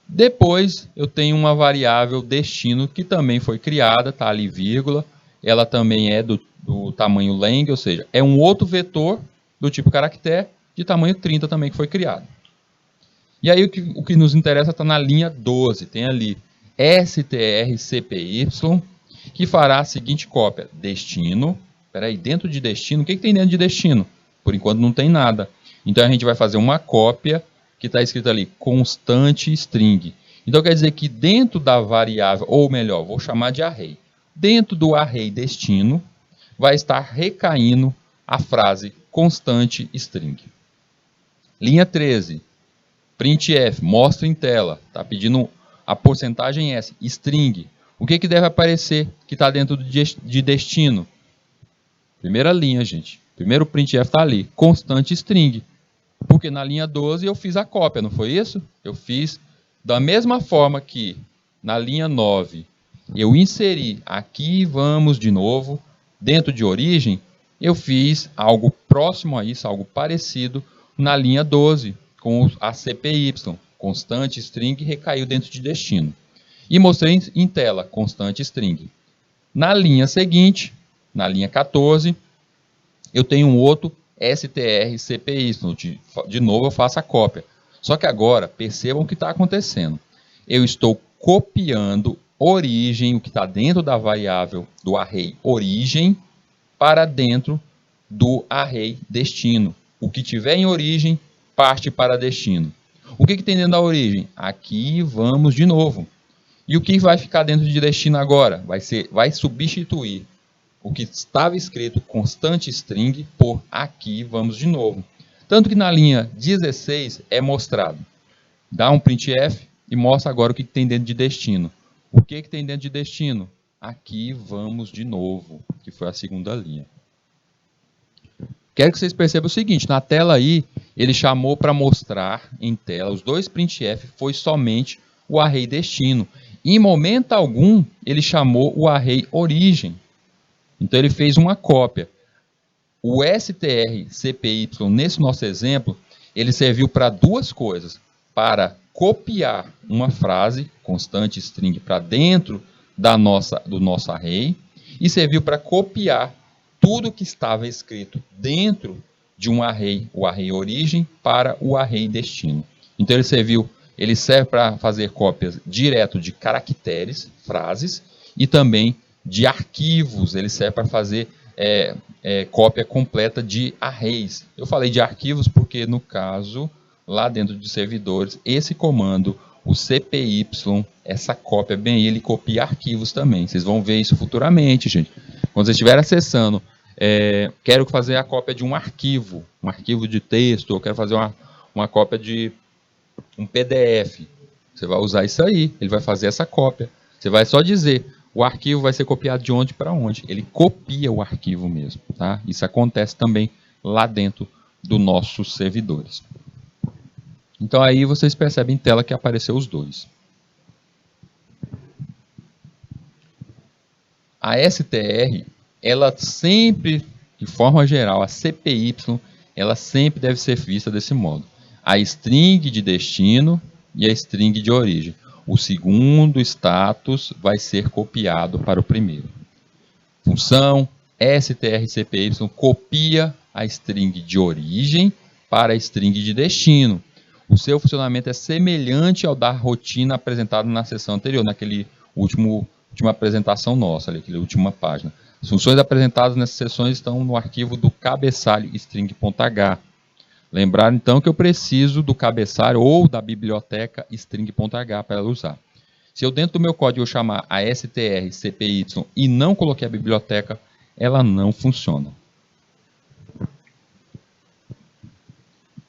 Depois eu tenho uma variável destino que também foi criada, tá ali vírgula. Ela também é do tamanho lang, ou seja, é um outro vetor do tipo caractere de tamanho 30 também que foi criado. E aí o que nos interessa está na linha 12, tem ali strcpy, que fará a seguinte cópia, destino. Peraí, dentro de destino, o que tem dentro de destino? Por enquanto não tem nada. Então a gente vai fazer uma cópia que está escrito ali, constante string. Então quer dizer que dentro da variável, ou melhor, vou chamar de array, dentro do array destino, vai estar recaindo a frase constante string. Linha 13, printf, mostra em tela, está pedindo a porcentagem S, string. O que deve aparecer que está dentro de destino? Primeira linha, gente. Primeiro printf está ali, constante string. Porque na linha 12 eu fiz a cópia, não foi isso? Eu fiz da mesma forma que na linha 9 eu inseri aqui vamos de novo, dentro de origem, eu fiz algo próximo a isso, algo parecido na linha 12, com a CPY, constante string, recaiu dentro de destino. E mostrei em tela, constante string. Na linha seguinte, na linha 14, eu tenho um outro strcpy, de novo eu faço a cópia. Só que agora, percebam o que está acontecendo. Eu estou copiando origem, o que está dentro da variável do array origem, para dentro do array destino. O que tiver em origem, parte para destino. O que tem dentro da origem? Aqui vamos de novo. E o que vai ficar dentro de destino agora? Vai substituir o que estava escrito constante string por aqui vamos de novo. Tanto que na linha 16 é mostrado. Dá um printf e mostra agora o que tem dentro de destino. O que tem dentro de destino? Aqui vamos de novo, que foi a segunda linha. Quero que vocês percebam o seguinte, na tela aí, ele chamou para mostrar em tela, os dois printf foi somente o array destino. Em momento algum, ele chamou o array origem. Então ele fez uma cópia. O strcpy, nesse nosso exemplo, ele serviu para duas coisas. Para copiar uma frase, constante string, para dentro do nosso array, e serviu para copiar tudo que estava escrito dentro de um array, o array origem, para o array destino. Então ele serve para fazer cópias direto de caracteres, frases, e também de arquivos, ele serve para fazer cópia completa de arrays. Eu falei de arquivos porque, no caso, lá dentro de servidores, esse comando, o cpy, essa cópia, bem, ele copia arquivos também. Vocês vão ver isso futuramente, gente. Quando vocês estiverem acessando, quero fazer a cópia de um arquivo de texto, eu quero fazer uma cópia de um PDF. Você vai usar isso aí, ele vai fazer essa cópia. Você vai só dizer, o arquivo vai ser copiado de onde para onde. Ele copia o arquivo mesmo, tá? Isso acontece também lá dentro dos nossos servidores. Então aí vocês percebem em tela que apareceu os dois. A str, ela sempre, de forma geral, a cpy, ela sempre deve ser vista desse modo. A string de destino e a string de origem. O segundo status vai ser copiado para o primeiro. Função, strcpy copia a string de origem para a string de destino. O seu funcionamento é semelhante ao da rotina apresentada na sessão anterior, naquele última apresentação nossa, ali, aquela última página. As funções apresentadas nessas sessões estão no arquivo do cabeçalho string.h. Lembrar então que eu preciso do cabeçalho ou da biblioteca string.h para ela usar. Se eu dentro do meu código eu chamar a strcpy e não coloquei a biblioteca, ela não funciona.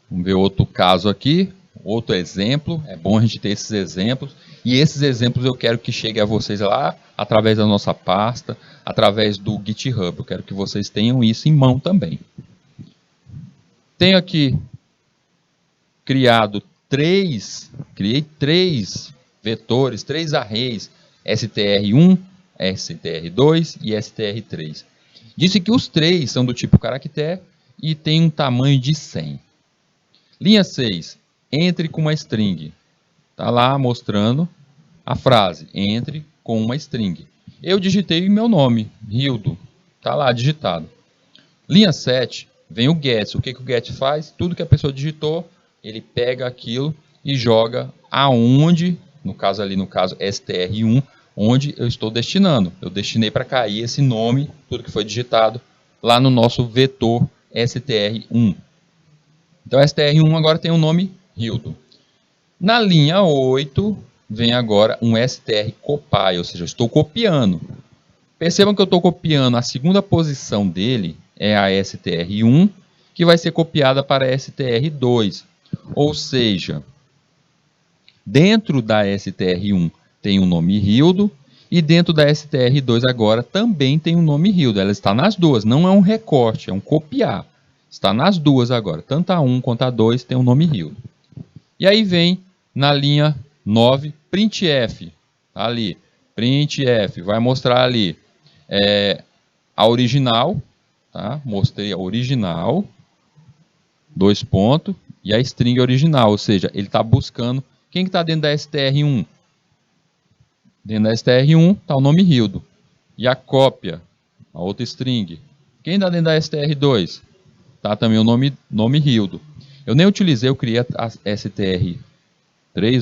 Vamos ver outro caso aqui, outro exemplo. É bom a gente ter esses exemplos. E esses exemplos eu quero que chegue a vocês lá, através da nossa pasta, através do GitHub. Eu quero que vocês tenham isso em mão também. Tenho aqui criei três vetores, três arrays, str1, str2 e str3. Disse que os três são do tipo caractere e tem um tamanho de 100. Linha 6, entre com uma string. Está lá mostrando a frase, entre com uma string. Eu digitei meu nome, Rildo, está lá digitado. Linha 7, vem o get. O que o get faz? Tudo que a pessoa digitou, ele pega aquilo e joga aonde, no caso str1, onde eu estou destinando. Eu destinei para cair esse nome, tudo que foi digitado, lá no nosso vetor str1. Então, str1 agora tem o nome Rildo. Na linha 8, vem agora um strcopy, ou seja, eu estou copiando. Percebam que eu estou copiando a segunda posição dele, é a str1, que vai ser copiada para a str2. Ou seja, dentro da str1 tem o nome Rildo, e dentro da str2 agora também tem o nome Rildo. Ela está nas duas, não é um recorte, é um copiar. Está nas duas agora, tanto a 1 quanto a 2 tem o nome Rildo. E aí vem na linha 9, printf. Ali, printf, vai mostrar ali a original, tá? Mostrei a original, 2 pontos, e a string original, ou seja, ele está buscando. Quem que está dentro da str1? Dentro da str1 está o nome Rildo. E a cópia, a outra string. Quem está dentro da str2? Tá também o nome Rildo. Eu nem utilizei, eu criei a str3,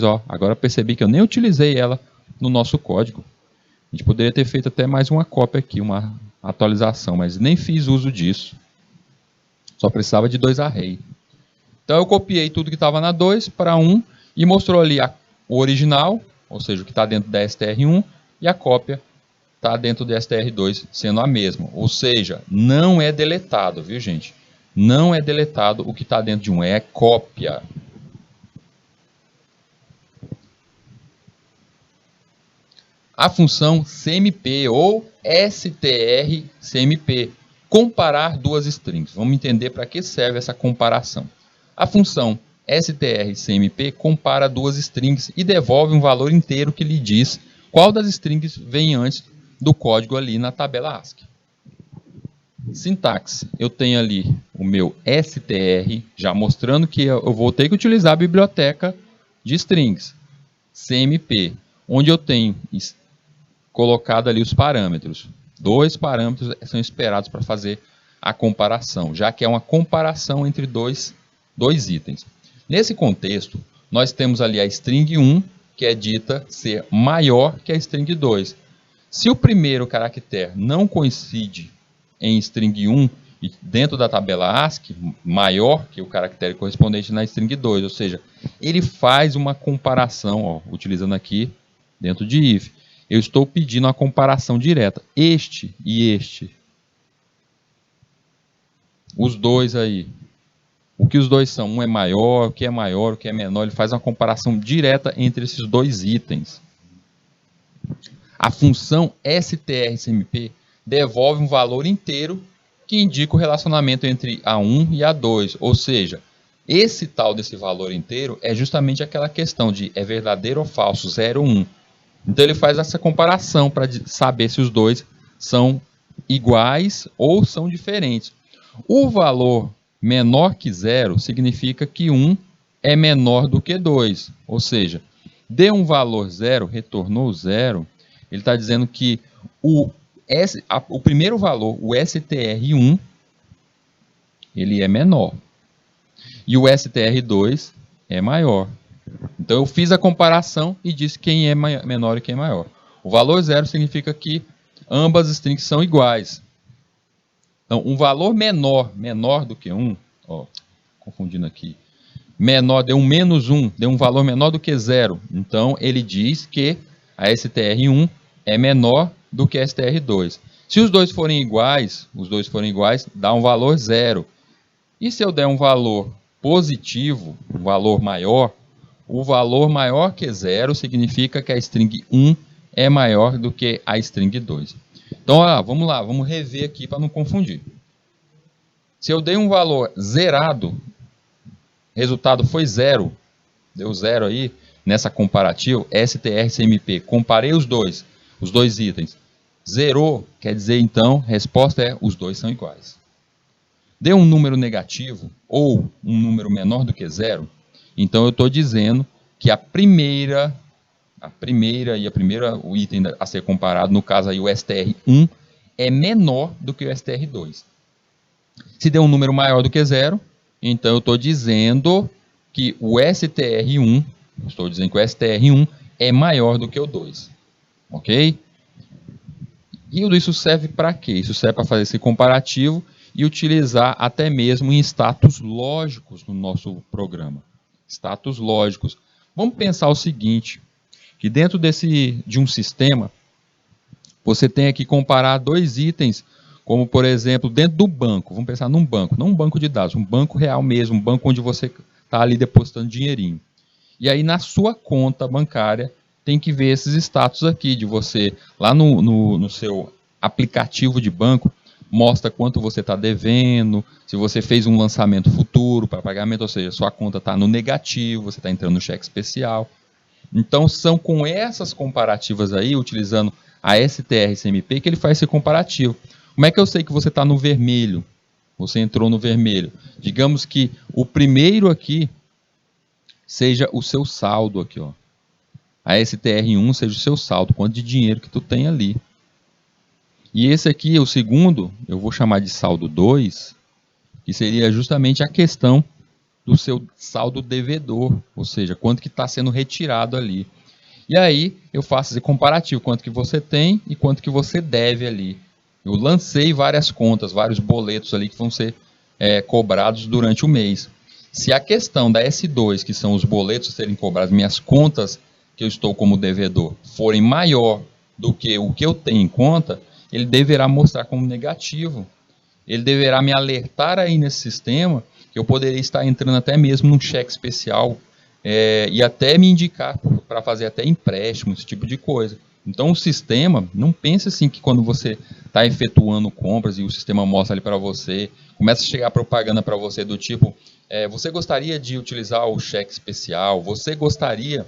ó. Agora percebi que eu nem utilizei ela no nosso código. A gente poderia ter feito até mais uma cópia aqui, uma atualização, mas nem fiz uso disso. Só precisava de 2 arrays. Então eu copiei tudo que estava na 2 para 1 e mostrou ali o original, ou seja, o que está dentro da str1, e a cópia está dentro da str2, sendo a mesma. Ou seja, não é deletado, viu, gente? Não é deletado o que está dentro de um, é cópia. A função cmp ou strcmp, comparar duas strings. Vamos entender para que serve essa comparação. A função strcmp compara duas strings e devolve um valor inteiro que lhe diz qual das strings vem antes do código ali na tabela ASCII. Sintaxe, eu tenho ali o meu str, já mostrando que eu vou ter que utilizar a biblioteca de strings, cmp, onde eu tenho colocado ali os parâmetros. 2 parâmetros são esperados para fazer a comparação, já que é uma comparação entre dois itens. Nesse contexto, nós temos ali a string 1, que é dita ser maior que a string 2. Se o primeiro caractere não coincide em string 1 e dentro da tabela ASCII maior que o caractere correspondente na string 2, ou seja, ele faz uma comparação, ó, utilizando aqui dentro de if. Eu estou pedindo uma comparação direta, este e este. Os dois aí. O que os dois são? Um é maior, o que é maior, o que é menor. Ele faz uma comparação direta entre esses dois itens. A função strcmp devolve um valor inteiro que indica o relacionamento entre a 1 e a 2. Ou seja, esse tal desse valor inteiro é justamente aquela questão de é verdadeiro ou falso, 0 ou 1. Então ele faz essa comparação para saber se os dois são iguais ou são diferentes. O valor menor que 0 significa que 1 é menor do que 2. Ou seja, deu um valor 0, retornou 0, ele está dizendo que o primeiro valor, o STR1, ele é menor. E o STR2 é maior. Então eu fiz a comparação e disse quem é menor e quem é maior. O valor 0 significa que ambas as strings são iguais. Então, um valor menor do que 1, confundindo aqui, menor, deu um menos 1, deu um valor menor do que 0. Então, ele diz que a STR1 é menor do que a STR2. Se os dois forem iguais, dá um valor 0. E se eu der um valor positivo, um valor maior, o valor maior que 0 significa que a string 1 é maior do que a string 2. Então, vamos lá, vamos rever aqui para não confundir. Se eu dei um valor zerado, resultado foi 0, deu 0 aí, nessa comparativa, STR-CMP, comparei os dois itens, zerou, quer dizer então, resposta é, os dois são iguais. Deu um número negativo, ou um número menor do que 0, então eu estou dizendo que o item a ser comparado, no caso aí o STR1, é menor do que o STR2. Se deu um número maior do que 0, então eu estou dizendo que o STR1, é maior do que o 2. Ok? E isso serve para quê? Isso serve para fazer esse comparativo e utilizar até mesmo em status lógicos no nosso programa. Status lógicos. Vamos pensar o seguinte, que dentro de um sistema, você tem que comparar dois itens, como por exemplo, dentro do banco. Vamos pensar num banco, não um banco de dados, um banco real mesmo, um banco onde você está ali depositando dinheirinho. E aí na sua conta bancária tem que ver esses status aqui, de você, lá no seu aplicativo de banco, mostra quanto você está devendo, se você fez um lançamento futuro para pagamento, ou seja, sua conta está no negativo, você está entrando no cheque especial. Então são com essas comparativas aí, utilizando a STR-CMP, que ele faz esse comparativo. Como é que eu sei que você está no vermelho? Você entrou no vermelho. Digamos que o primeiro aqui seja o seu saldo aqui, ó. A STR1 seja o seu saldo, quanto de dinheiro que tu tem ali. E esse aqui, o segundo, eu vou chamar de saldo 2, que seria justamente a questão do seu saldo devedor, ou seja, quanto que está sendo retirado ali. E aí eu faço esse comparativo, quanto que você tem e quanto que você deve ali. Eu lancei várias contas, vários boletos ali que vão ser cobrados durante o mês. Se a questão da S2, que são os boletos serem cobrados, minhas contas que eu estou como devedor, forem maior do que o que eu tenho em conta, ele deverá mostrar como negativo. Ele deverá me alertar aí nesse sistema que eu poderia estar entrando até mesmo num cheque especial e até me indicar para fazer até empréstimo, esse tipo de coisa. Então o sistema, não pense assim que quando você está efetuando compras e o sistema mostra ali para você, começa a chegar propaganda para você do tipo, você gostaria de utilizar o cheque especial, você gostaria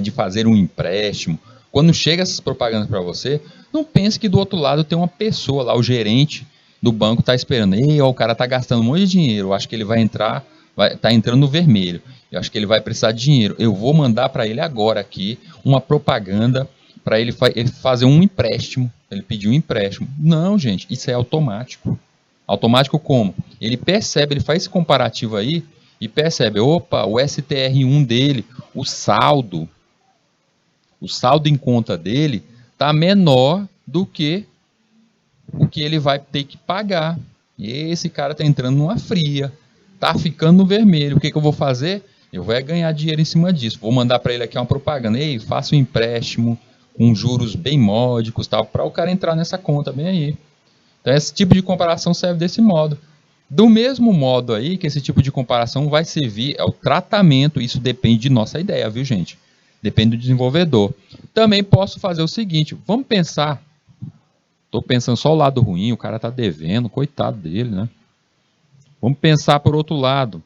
de fazer um empréstimo. Quando chega essas propagandas para você, não pense que do outro lado tem uma pessoa lá, o gerente do banco está esperando. O cara está gastando um monte de dinheiro, eu acho que ele vai entrar, está entrando no vermelho. Eu acho que ele vai precisar de dinheiro. Eu vou mandar para ele agora aqui uma propaganda para ele fazer um empréstimo. Ele pediu um empréstimo. Não, gente, isso é automático. Automático como? Ele percebe, ele faz esse comparativo aí e percebe, opa, o STR1 dele, o saldo em conta dele está menor do que o que ele vai ter que pagar. E esse cara está entrando numa fria, está ficando no vermelho. O que eu vou fazer? Eu vou ganhar dinheiro em cima disso. Vou mandar para ele aqui uma propaganda. Faça um empréstimo com juros bem módicos, para o cara entrar nessa conta bem aí. Então esse tipo de comparação serve desse modo. Do mesmo modo aí que esse tipo de comparação vai servir, é o tratamento, isso depende de nossa ideia, viu gente? Depende do desenvolvedor. Também posso fazer o seguinte, vamos pensar, estou pensando só o lado ruim, o cara está devendo, coitado dele, né? Vamos pensar por outro lado.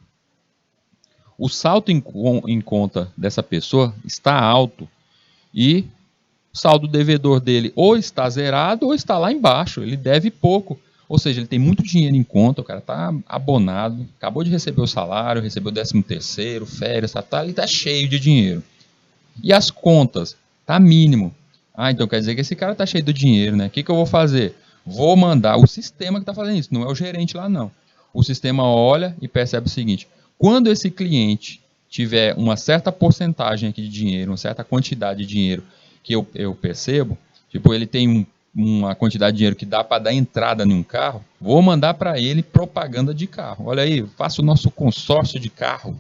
O saldo em conta dessa pessoa está alto e o saldo devedor dele ou está zerado ou está lá embaixo, ele deve pouco. Ou seja, ele tem muito dinheiro em conta, o cara está abonado, acabou de receber o salário, recebeu o 13º, férias, ele está cheio de dinheiro. E as contas, está mínimo. Ah, então quer dizer que esse cara está cheio de dinheiro, né? O que eu vou fazer? Vou mandar o sistema que está fazendo isso, não é o gerente lá não. O sistema olha e percebe o seguinte: quando esse cliente tiver uma certa porcentagem aqui de dinheiro, uma certa quantidade de dinheiro que eu percebo, tipo, ele tem uma quantidade de dinheiro que dá para dar entrada em um carro, vou mandar para ele propaganda de carro. Olha aí, faço o nosso consórcio de carro.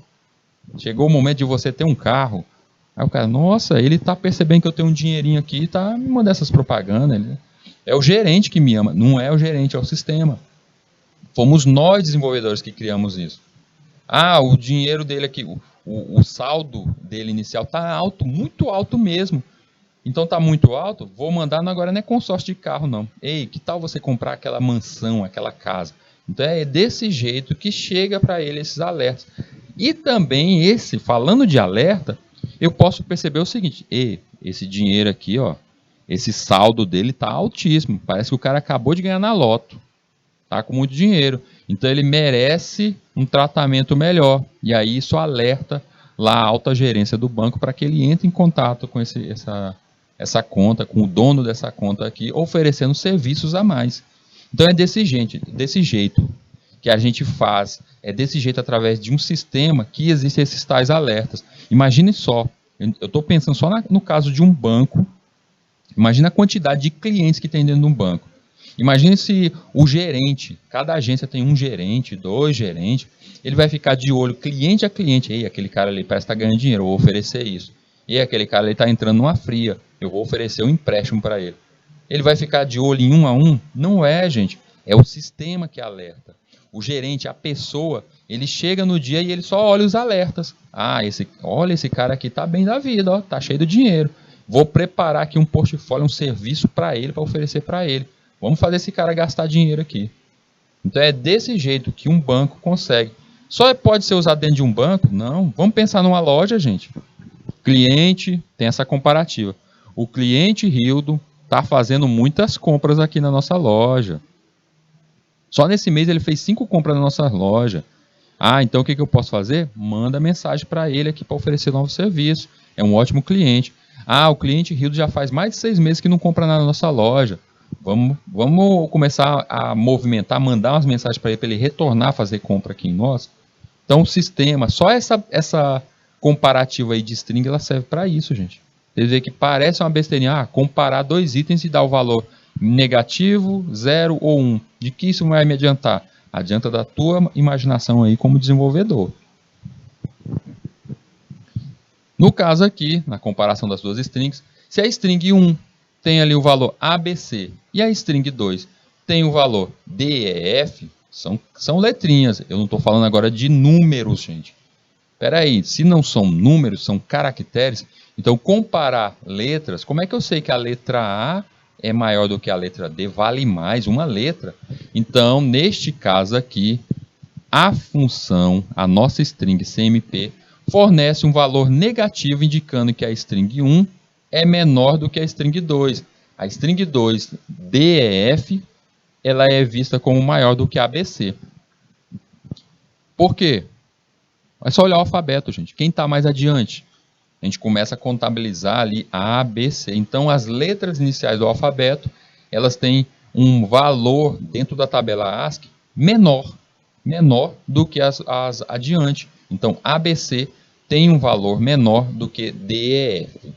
Chegou o momento de você ter um carro. Aí o cara, nossa, ele tá percebendo que eu tenho um dinheirinho aqui e tá me mandando essas propagandas. É o gerente que me ama, não é o gerente, é o sistema. Fomos nós, desenvolvedores, que criamos isso. Ah, o dinheiro dele aqui, o saldo dele inicial tá alto, muito alto mesmo. Então tá muito alto, vou mandar agora não é consórcio de carro não. Ei, que tal você comprar aquela mansão, aquela casa? Então é desse jeito que chega para ele esses alertas. E também falando de alerta, eu posso perceber o seguinte: esse dinheiro aqui, ó, esse saldo dele tá altíssimo. Parece que o cara acabou de ganhar na loto. Tá com muito dinheiro. Então ele merece um tratamento melhor. E aí isso alerta lá a alta gerência do banco para que ele entre em contato com essa conta, com o dono dessa conta aqui, oferecendo serviços a mais. Então é desse jeito que a gente faz, é desse jeito através de um sistema que existem esses tais alertas. Imagine só, eu estou pensando só no caso de um banco, imagina a quantidade de clientes que tem dentro de um banco. Imagine se o gerente, cada agência tem um gerente, 2 gerentes, ele vai ficar de olho cliente a cliente. Ei, aquele cara ali parece que está ganhando dinheiro, eu vou oferecer isso. E aquele cara ali está entrando numa fria, eu vou oferecer um empréstimo para ele. Ele vai ficar de olho em um a um? Não é, gente. É o sistema que alerta. O gerente, a pessoa, ele chega no dia e ele só olha os alertas. Ah, olha, esse cara aqui está bem da vida, ó, tá cheio de dinheiro. Vou preparar aqui um portfólio, um serviço para ele, para oferecer para ele. Vamos fazer esse cara gastar dinheiro aqui. Então é desse jeito que um banco consegue. Só pode ser usado dentro de um banco? Não. Vamos pensar numa loja, gente. Cliente tem essa comparativa. O cliente Rildo está fazendo muitas compras aqui na nossa loja. Só nesse mês ele fez 5 compras na nossa loja. Ah, então o que eu posso fazer? Manda mensagem para ele aqui para oferecer novos serviços. É um ótimo cliente. Ah, o cliente Rildo já faz mais de 6 meses que não compra na nossa loja. Vamos começar a movimentar, mandar umas mensagens para ele retornar a fazer compra aqui em nós. Então o sistema, só essa comparativa aí de string, ela serve para isso, gente. Quer dizer que parece uma besteirinha, comparar 2 itens e dar o valor negativo, 0 ou 1. De que isso vai me adiantar? Adianta da tua imaginação aí como desenvolvedor. No caso aqui, na comparação das duas strings, se a string 1 tem ali o valor ABC e a string 2 tem o valor DEF, são letrinhas. Eu não estou falando agora de números, gente. Espera aí, se não são números, são caracteres, então comparar letras, como é que eu sei que a letra A é maior do que a letra D? Vale mais uma letra. Então, neste caso aqui, a função, a nossa string CMP, fornece um valor negativo indicando que a string 1 é menor do que a string 2. A string 2, DEF, ela é vista como maior do que a ABC. Por quê? É só olhar o alfabeto, gente. Quem está mais adiante? A gente começa a contabilizar ali A, B, C. Então, as letras iniciais do alfabeto, elas têm um valor dentro da tabela ASCII menor do que as adiante. Então, ABC tem um valor menor do que DEF.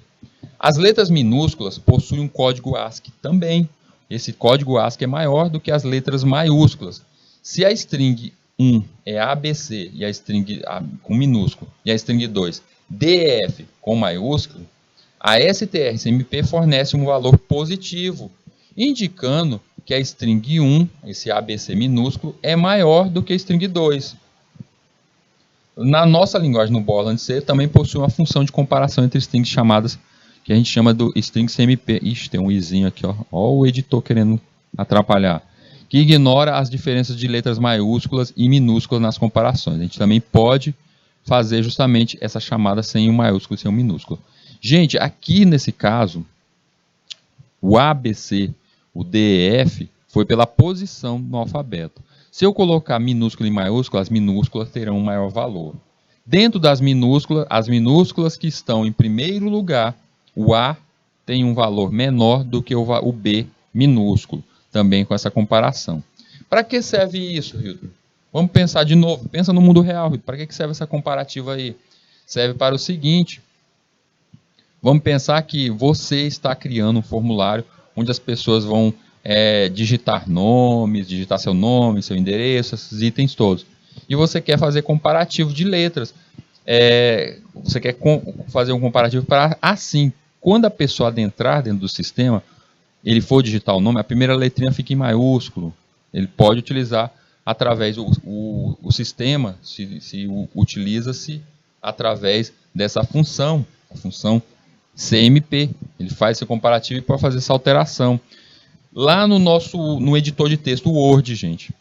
As letras minúsculas possuem um código ASCII também. Esse código ASCII é maior do que as letras maiúsculas. Se a string 1 é ABC e a string A com minúsculo e a string 2 DEF com maiúsculo, a STR-CMP fornece um valor positivo, indicando que a string 1, esse ABC minúsculo, é maior do que a string 2. Na nossa linguagem, no Borland C, também possui uma função de comparação entre strings chamadas, que a gente chama do string CMP. Ixi, tem um izinho aqui, ó. Ó o editor querendo atrapalhar. Que ignora as diferenças de letras maiúsculas e minúsculas nas comparações. A gente também pode fazer justamente essa chamada sem o maiúsculo e sem o minúsculo. Gente, aqui nesse caso, o ABC, o DEF, foi pela posição no alfabeto. Se eu colocar minúsculo e maiúsculo, as minúsculas terão um maior valor. Dentro das minúsculas, as minúsculas que estão em primeiro lugar, o A tem um valor menor do que o B minúsculo, também com essa comparação. Para que serve isso, Hilton? Vamos pensar de novo, pensa no mundo real, Hilton. Para que serve essa comparativa aí? Serve para o seguinte, vamos pensar que você está criando um formulário onde as pessoas vão digitar nomes, digitar seu nome, seu endereço, esses itens todos. E você quer fazer comparativo de letras. Você quer fazer um comparativo para assim, quando a pessoa adentrar dentro do sistema, ele for digitar o nome, a primeira letrinha fica em maiúsculo. Ele pode utilizar através o sistema, se utiliza-se através dessa função, a função CMP. Ele faz esse comparativo e pode fazer essa alteração. Lá no editor de texto Word, gente,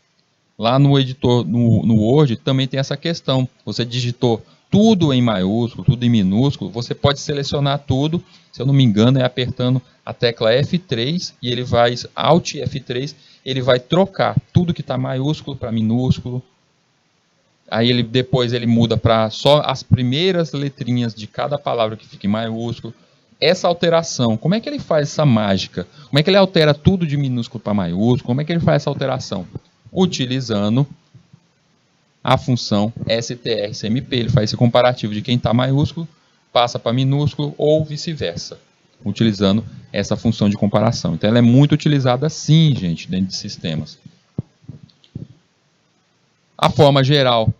lá no editor, no Word, também tem essa questão. Você digitou tudo em maiúsculo, tudo em minúsculo, você pode selecionar tudo, se eu não me engano, é apertando a tecla F3 e ele vai, Alt F3, ele vai trocar tudo que está maiúsculo para minúsculo. Aí depois ele muda para só as primeiras letrinhas de cada palavra que fica em maiúsculo. Essa alteração, como é que ele faz essa mágica? Como é que ele altera tudo de minúsculo para maiúsculo? Como é que ele faz essa alteração? Utilizando a função strcmp. Ele faz esse comparativo de quem está maiúsculo, passa para minúsculo ou vice-versa, utilizando essa função de comparação. Então ela é muito utilizada sim, gente, dentro de sistemas. A forma geral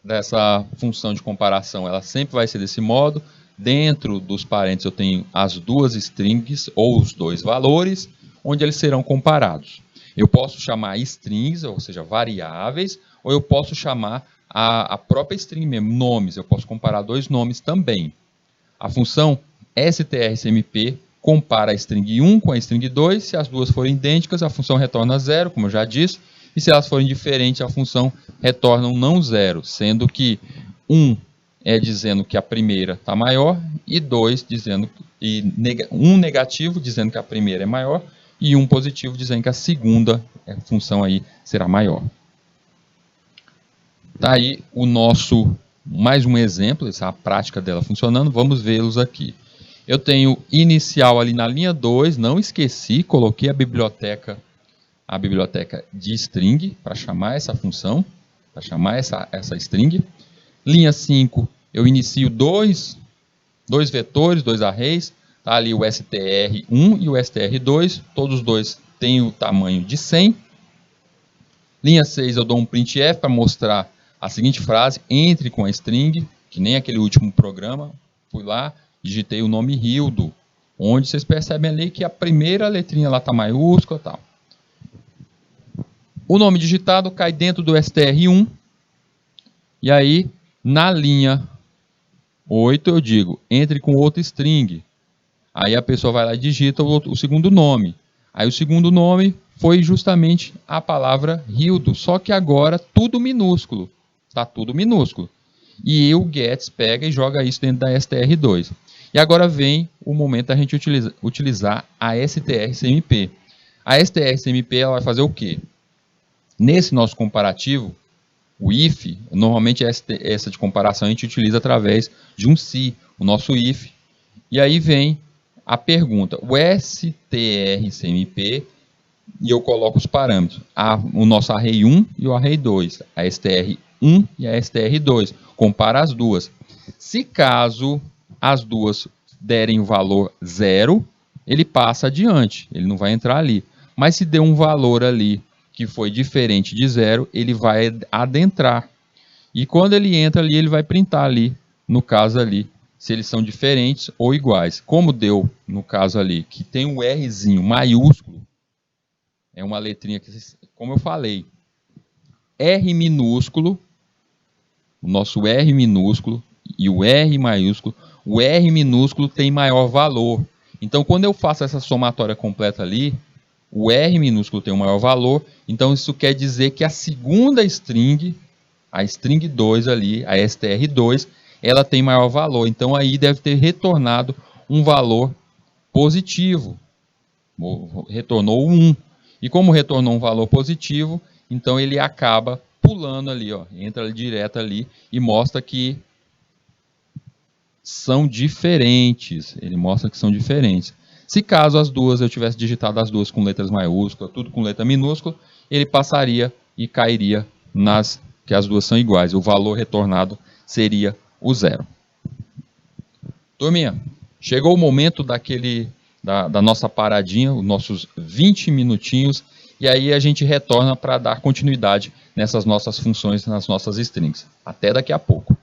dessa função de comparação, ela sempre vai ser desse modo. Dentro dos parênteses eu tenho as duas strings ou os dois valores, onde eles serão comparados. Eu posso chamar strings, ou seja, variáveis, ou eu posso chamar a própria string mesmo, nomes. Eu posso comparar dois nomes também. A função strcmp compara a string 1 com a string 2. Se as duas forem idênticas, a função retorna 0, como eu já disse. E se elas forem diferentes, a função retorna um não zero, sendo que 1 é dizendo que a primeira está maior, e 2 dizendo, um negativo dizendo que a primeira é maior, e um positivo dizendo que a segunda função aí será maior. Tá aí o nosso, mais um exemplo, essa é a prática dela funcionando, vamos vê-los aqui. Eu tenho inicial ali na linha 2, não esqueci, coloquei a biblioteca de string para chamar essa função, para chamar essa string. Linha 5, eu inicio dois vetores, dois arrays, tá ali o str1 e o str2, todos os dois têm o tamanho de 100. Linha 6, eu dou um printf para mostrar a seguinte frase, entre com a string, que nem aquele último programa, fui lá, digitei o nome Hildo, onde vocês percebem ali que a primeira letrinha lá está maiúscula e tal. O nome digitado cai dentro do str1, e aí, na linha 8, eu digo, entre com outro string. Aí a pessoa vai lá e digita o segundo nome. Aí o segundo nome foi justamente a palavra Hildo, só que agora tudo minúsculo. Está tudo minúsculo. E o gets pega e joga isso dentro da str2. E agora vem o momento da gente utilizar a strcmp. A strcmp ela vai fazer o quê? Nesse nosso comparativo, o if, normalmente essa de comparação a gente utiliza através de um se, o nosso if. E aí vem a pergunta, o strcmp, e eu coloco os parâmetros, o nosso array 1 e o array 2, a str1 e a str2, compara as duas. Se caso as duas derem o valor 0, ele passa adiante, ele não vai entrar ali. Mas se der um valor ali que foi diferente de 0, ele vai adentrar. E quando ele entra ali, ele vai printar ali, no caso ali, se eles são diferentes ou iguais. Como deu no caso ali, que tem um Rzinho maiúsculo, é uma letrinha que, como eu falei, R minúsculo, o nosso R minúsculo e o R maiúsculo, o R minúsculo tem maior valor. Então, quando eu faço essa somatória completa ali, o R minúsculo tem um maior valor, então isso quer dizer que a segunda string, a string 2 ali, a str2, ela tem maior valor. Então aí deve ter retornado um valor positivo. Retornou 1. E como retornou um valor positivo, então ele acaba pulando ali, ó, entra direto ali e mostra que são diferentes. Ele mostra que são diferentes. Se caso as duas eu tivesse digitado as duas com letras maiúsculas, tudo com letra minúscula, ele passaria e cairia nas que as duas são iguais. O valor retornado seria o 0. Turminha, chegou o momento da nossa paradinha, os nossos 20 minutinhos, e aí a gente retorna para dar continuidade nessas nossas funções, nas nossas strings. Até daqui a pouco.